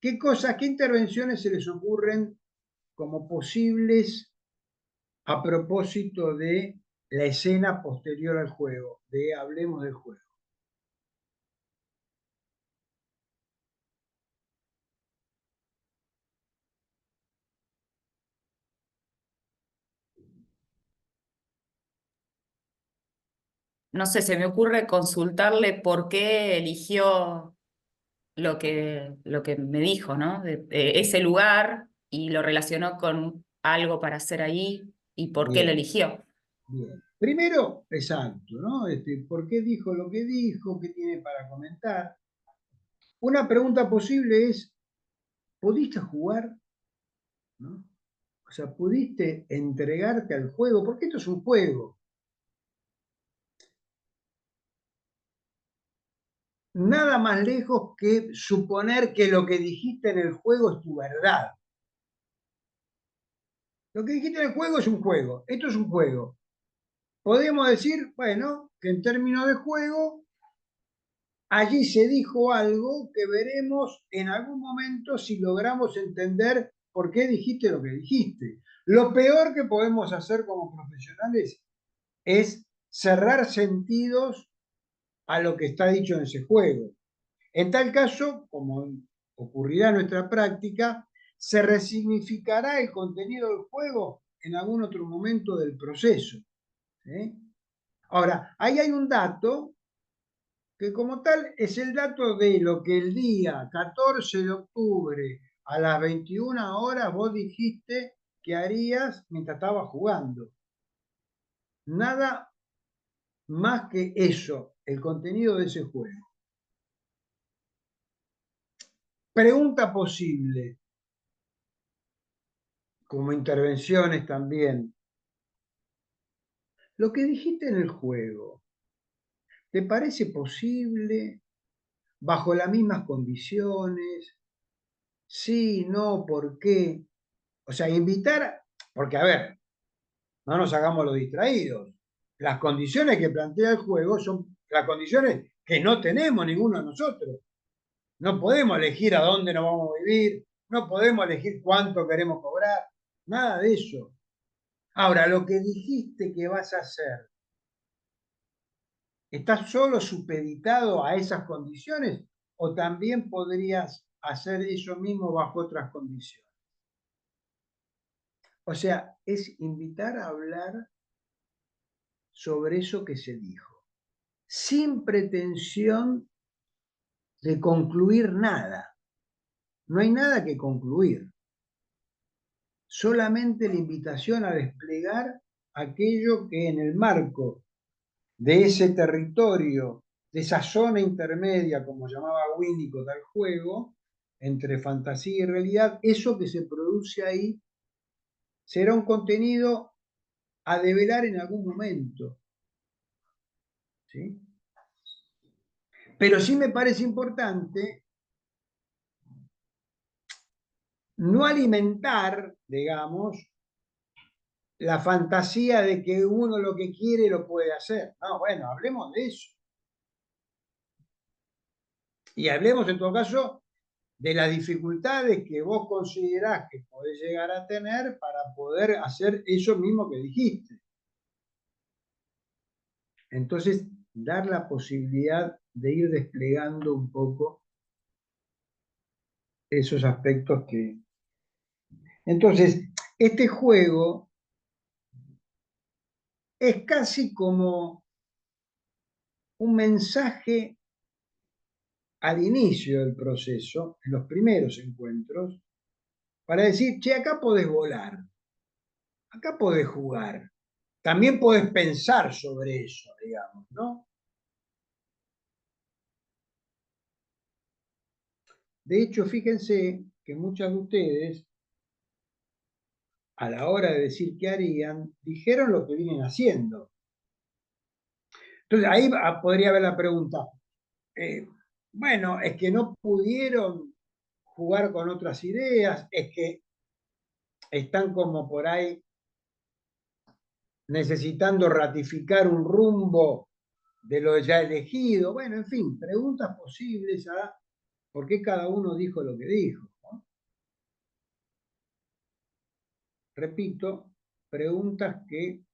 ¿qué cosas, qué intervenciones se les ocurren como posibles a propósito de la escena posterior al juego, de hablemos del juego? No sé, se me ocurre consultarle por qué eligió lo que me dijo, ¿no? De ese lugar y lo relacionó con algo para hacer ahí y por qué lo Bien, eligió. bien. Primero, exacto, ¿no? ¿Por qué dijo lo que dijo? ¿Qué tiene para comentar? Una pregunta posible es, ¿pudiste jugar? ¿No? O sea, ¿pudiste entregarte al juego? Porque esto es un juego. Nada más lejos que suponer que lo que dijiste en el juego es tu verdad. Lo que dijiste en el juego es un juego. Esto es un juego. Podemos decir, bueno, que en términos de juego, allí se dijo algo que veremos en algún momento si logramos entender por qué dijiste lo que dijiste. Lo peor que podemos hacer como profesionales es cerrar sentidos a lo que está dicho en ese juego. En tal caso, como ocurrirá en nuestra práctica, se resignificará el contenido del juego en algún otro momento del proceso. ¿Sí? Ahora, ahí hay un dato que como tal es el dato de lo que el día 14 de octubre a las 21 horas vos dijiste que harías mientras estabas jugando. Nada más que eso, el contenido de ese juego. pregunta posible, como intervenciones también. Lo que dijiste en el juego, ¿te parece posible bajo las mismas condiciones? Sí, no, ¿por qué? O sea, invitar, porque a ver, no nos hagamos los distraídos. Las condiciones que plantea el juego son las condiciones que no tenemos ninguno de nosotros. No podemos elegir a dónde nos vamos a vivir, no podemos elegir cuánto queremos cobrar, nada de eso. Ahora, lo que dijiste que vas a hacer, ¿estás solo supeditado a esas condiciones o también podrías hacer eso mismo bajo otras condiciones? O sea, es invitar a hablar sobre eso que se dijo, sin pretensión de concluir nada. No hay nada que concluir. Solamente la invitación a desplegar aquello que en el marco de ese territorio, de esa zona intermedia, como llamaba Winnicott al juego, entre fantasía y realidad, eso que se produce ahí será un contenido a develar en algún momento. ¿Sí? Pero sí me parece importante no alimentar, digamos, la fantasía de que uno lo que quiere lo puede hacer. No, bueno, hablemos de eso. Y hablemos en todo caso de las dificultades que vos considerás que podés llegar a tener para poder hacer eso mismo que dijiste. Entonces, dar la posibilidad de ir desplegando un poco esos aspectos que... Entonces, este juego es casi como un mensaje al inicio del proceso, en los primeros encuentros, para decir, che, acá podés volar, acá podés jugar, también podés pensar sobre eso, digamos, ¿no? De hecho, fíjense que muchas de ustedes, a la hora de decir qué harían, dijeron lo que vienen haciendo. Entonces, ahí podría haber la pregunta, bueno, es que no pudieron jugar con otras ideas, es que están como por ahí necesitando ratificar un rumbo de lo ya elegido. Bueno, en fin, preguntas posibles a por qué cada uno dijo lo que dijo, ¿no? Repito, preguntas que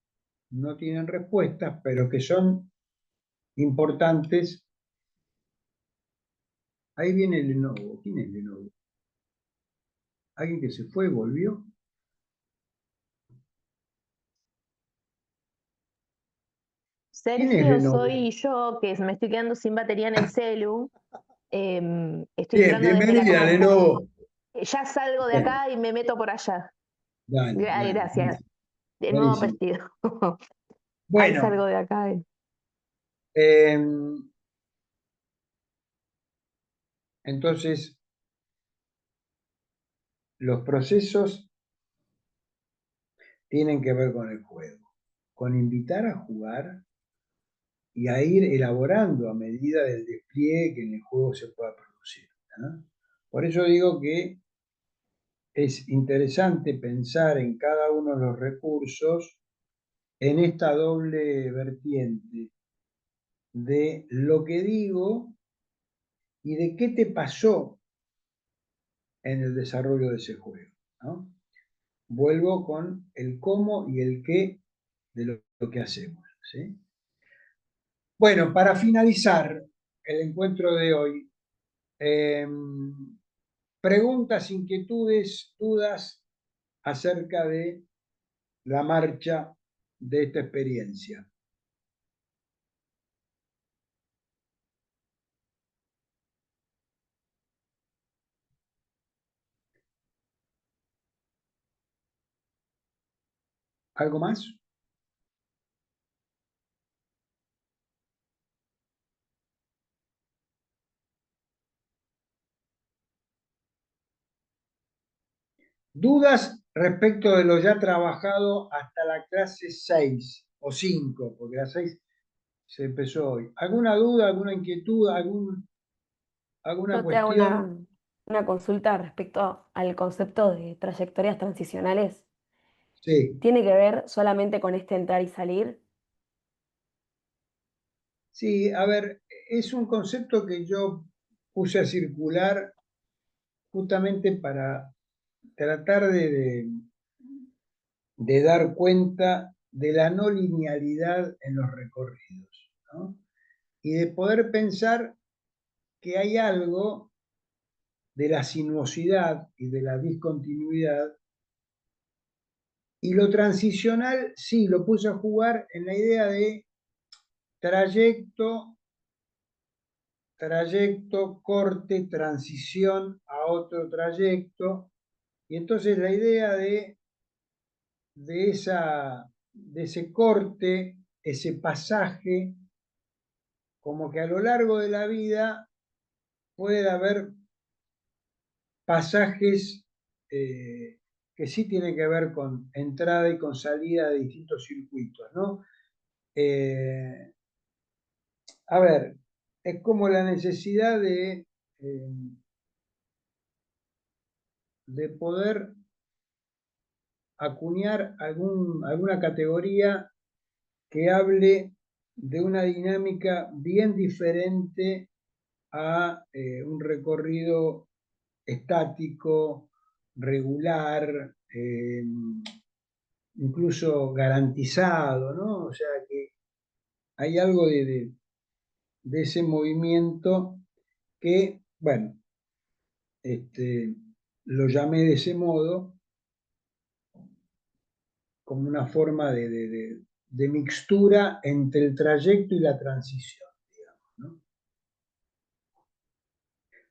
no tienen respuestas, pero que son importantes. Ahí viene Lenovo. ¿Quién es Lenovo? ¿Alguien que se fue, volvió? ¿Quién es Sergio, Lenovo? soy yo que me estoy quedando sin batería en el celu. Estoy Bien, entrando desde la bienvenida, compu. Lenovo. Ya salgo de acá y me meto por allá. Dale, Ay, dale, gracias. De nuevo buenísimo. vestido. Ahí Bueno, salgo de acá. entonces, los procesos tienen que ver con el juego, con invitar a jugar y a ir elaborando a medida del despliegue que en el juego se pueda producir, ¿no? Por eso digo que es interesante pensar en cada uno de los recursos en esta doble vertiente de lo que digo y de qué te pasó en el desarrollo de ese juego, ¿no? Vuelvo con el cómo y el qué de lo que hacemos, ¿sí? Bueno, para finalizar el encuentro de hoy, preguntas, inquietudes, dudas acerca de la marcha de esta experiencia. ¿Algo más? Dudas respecto de lo ya trabajado hasta la clase 6 o 5, porque la 6 se empezó hoy. ¿Alguna duda, alguna inquietud, alguna Yo te hago cuestión? una consulta respecto al concepto de trayectorias transicionales. Sí, ¿Tiene que ver solamente con este entrar y salir? sí, a ver, es un concepto que yo puse a circular justamente para tratar de dar cuenta de la no linealidad en los recorridos, ¿no? Y de poder pensar que hay algo de la sinuosidad y de la discontinuidad, y lo transicional sí lo puse a jugar en la idea de trayecto, corte, transición a otro trayecto, y entonces la idea de ese corte, ese pasaje, como que a lo largo de la vida puede haber pasajes que sí tienen que ver con entrada y con salida de distintos circuitos, ¿no? A ver, es como la necesidad de poder acuñar alguna categoría que hable de una dinámica bien diferente a un recorrido estático, regular, incluso garantizado, ¿no? O sea que hay algo de ese movimiento que, bueno, lo llamé de ese modo, como una forma de mixtura entre el trayecto y la transición, digamos, ¿no?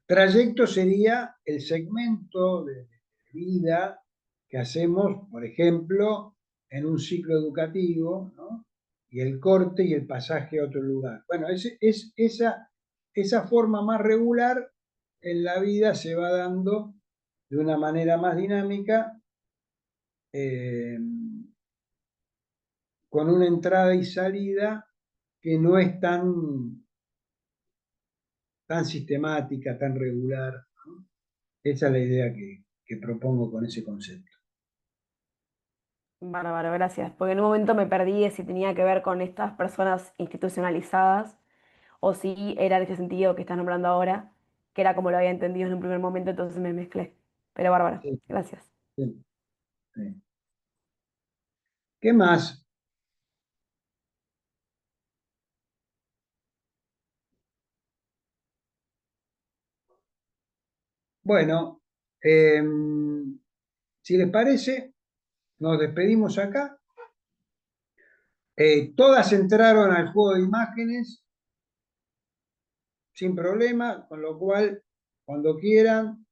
Trayecto sería el segmento de vida que hacemos, por ejemplo, en un ciclo educativo, ¿no? Y el corte y el pasaje a otro lugar. Bueno, esa forma más regular en la vida se va dando de una manera más dinámica, eh, con una entrada y salida que no es tan sistemática, tan regular, ¿no? Esa es la idea que propongo con ese concepto. Bárbaro, gracias. Porque en un momento me perdí de si tenía que ver con estas personas institucionalizadas o si era en ese sentido que estás nombrando ahora, que era como lo había entendido en un primer momento, entonces me mezclé. Pero bárbaro, Sí, gracias. sí, sí. ¿Qué más? Bueno, si les parece, nos despedimos acá. Todas entraron al juego de imágenes sin problema, con lo cual, cuando quieran,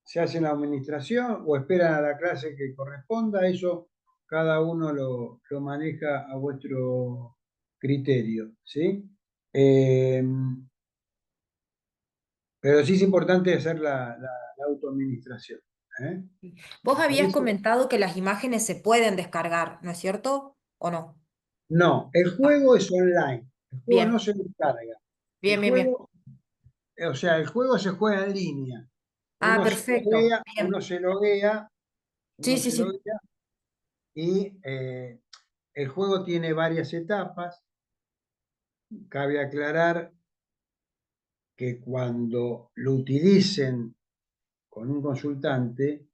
se hacen la administración o esperan a la clase que corresponda. Eso cada uno lo maneja a vuestro criterio, ¿sí? Eh, pero sí es importante hacer la autoadministración, ¿eh? Vos habías ¿Parece? comentado que las imágenes se pueden descargar, ¿no es cierto? ¿O no? No, el Ah, juego es online, el juego no bien, se descarga. El bien, bien, bien. juego, o sea, el juego se juega en línea. Ah, Uno se perfecto. loguea, Bien. uno Sí, sí, se sí. loguea y el juego tiene varias etapas. Cabe aclarar que cuando lo utilicen con un consultante,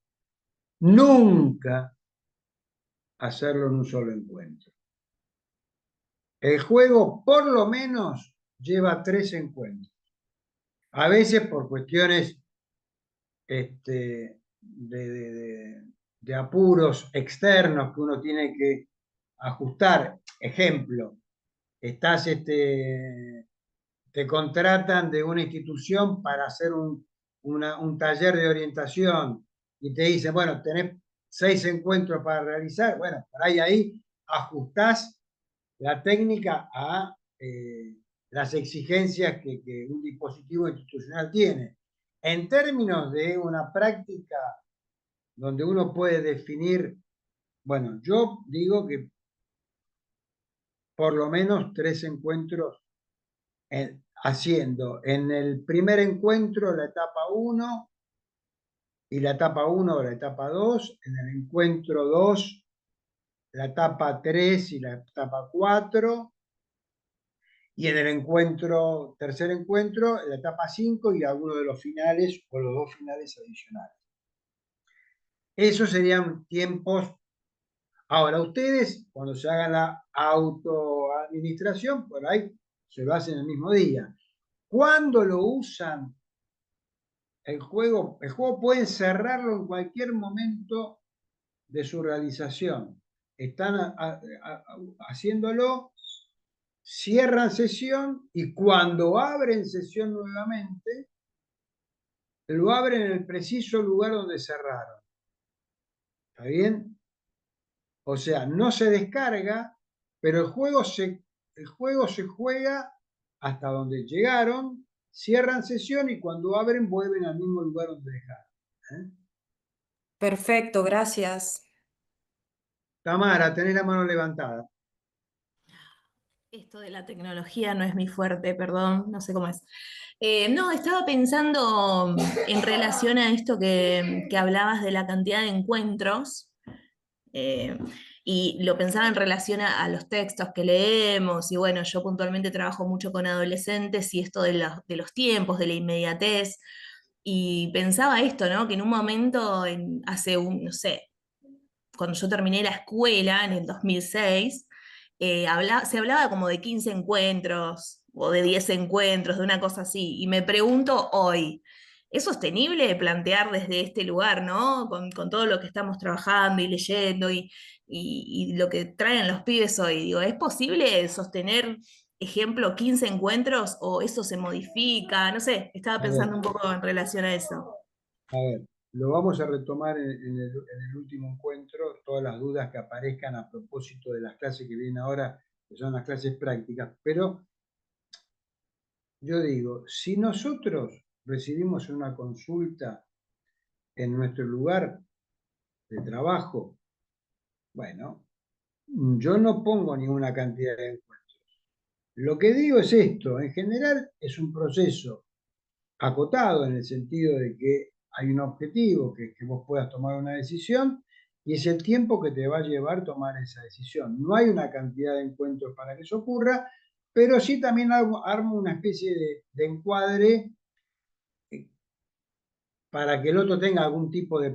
nunca hacerlo en un solo encuentro. El juego por lo menos lleva 3 encuentros. A veces por cuestiones de apuros externos que uno tiene que ajustar. Ejemplo, te contratan de una institución para hacer un taller de orientación y te dicen, bueno, tenés 6 encuentros para realizar. Bueno, por ahí ajustás la técnica a las exigencias que un dispositivo institucional tiene. En términos de una práctica donde uno puede definir, bueno, yo digo que por lo menos 3 encuentros haciendo en el primer encuentro la etapa 1 y la etapa 1 o la etapa 2, en el encuentro 2 la etapa 3 y la etapa 4, y en el tercer encuentro la etapa 5 y alguno de los finales o los 2 finales adicionales. Esos serían tiempos. Ahora, ustedes, cuando se hagan la autoadministración, por ahí se lo hacen el mismo día. ¿Cuándo lo usan? El juego pueden cerrarlo en cualquier momento de su realización. Están haciéndolo, cierran sesión y cuando abren sesión nuevamente, lo abren en el preciso lugar donde cerraron. ¿Está bien? O sea, no se descarga, pero el juego se juega hasta donde llegaron, cierran sesión y cuando abren vuelven al mismo lugar donde dejaron. Perfecto, gracias. Tamara, tenés la mano levantada. Esto de la tecnología no es mi fuerte, perdón, no sé cómo es. No, estaba pensando en relación a esto que hablabas de la cantidad de encuentros, y lo pensaba en relación a los textos que leemos, y bueno, yo puntualmente trabajo mucho con adolescentes y esto de los tiempos, de la inmediatez, y pensaba esto, ¿no? Que en un momento, no sé, cuando yo terminé la escuela en el 2006, se hablaba como de 15 encuentros o de 10 encuentros, de una cosa así. Y me pregunto hoy, ¿es sostenible plantear desde este lugar, ¿no? Con todo lo que estamos trabajando y leyendo y lo que traen los pibes hoy. Digo, ¿es posible sostener, ejemplo, 15 encuentros o eso se modifica? No sé, estaba pensando un poco en relación a eso. A ver, lo vamos a retomar en el último encuentro, todas las dudas que aparezcan a propósito de las clases que vienen ahora, que son las clases prácticas, pero yo digo, si nosotros recibimos una consulta en nuestro lugar de trabajo, bueno, yo no pongo ninguna cantidad de encuentros. Lo que digo es esto, en general es un proceso acotado en el sentido de que hay un objetivo, que es que vos puedas tomar una decisión, y es el tiempo que te va a llevar tomar esa decisión. No hay una cantidad de encuentros para que eso ocurra, pero sí también armo una especie de encuadre para que el otro tenga algún tipo de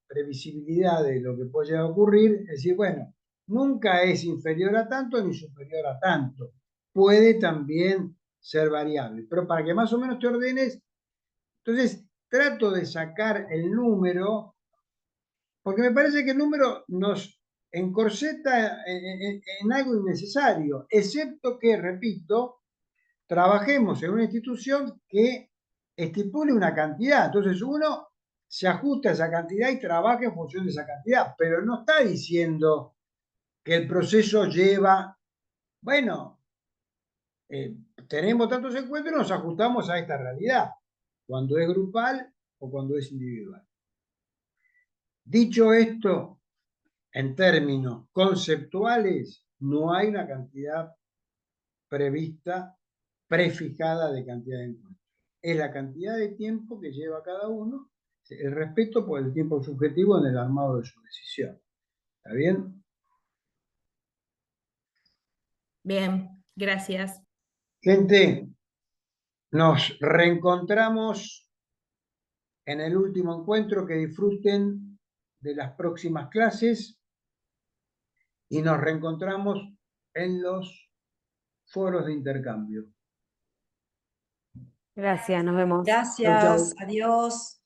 previsibilidad de lo que puede llegar a ocurrir. Es decir, bueno, nunca es inferior a tanto ni superior a tanto. Puede también ser variable, pero para que más o menos te ordenes, entonces trato de sacar el número, porque me parece que el número nos encorseta en algo innecesario, excepto que, repito, trabajemos en una institución que estipule una cantidad. Entonces uno se ajusta a esa cantidad y trabaja en función de esa cantidad, pero no está diciendo que el proceso lleva, bueno, tenemos tantos encuentros, nos ajustamos a esta realidad, cuando es grupal o cuando es individual. Dicho esto, en términos conceptuales, no hay una cantidad prevista, prefijada de cantidad de encuentros. Es la cantidad de tiempo que lleva cada uno, el respeto por el tiempo subjetivo en el armado de su decisión. ¿Está bien? Bien, gracias. Gente, nos reencontramos en el último encuentro. Que disfruten de las próximas clases y nos reencontramos en los foros de intercambio. Gracias, nos vemos. Chau, chau. Gracias, adiós.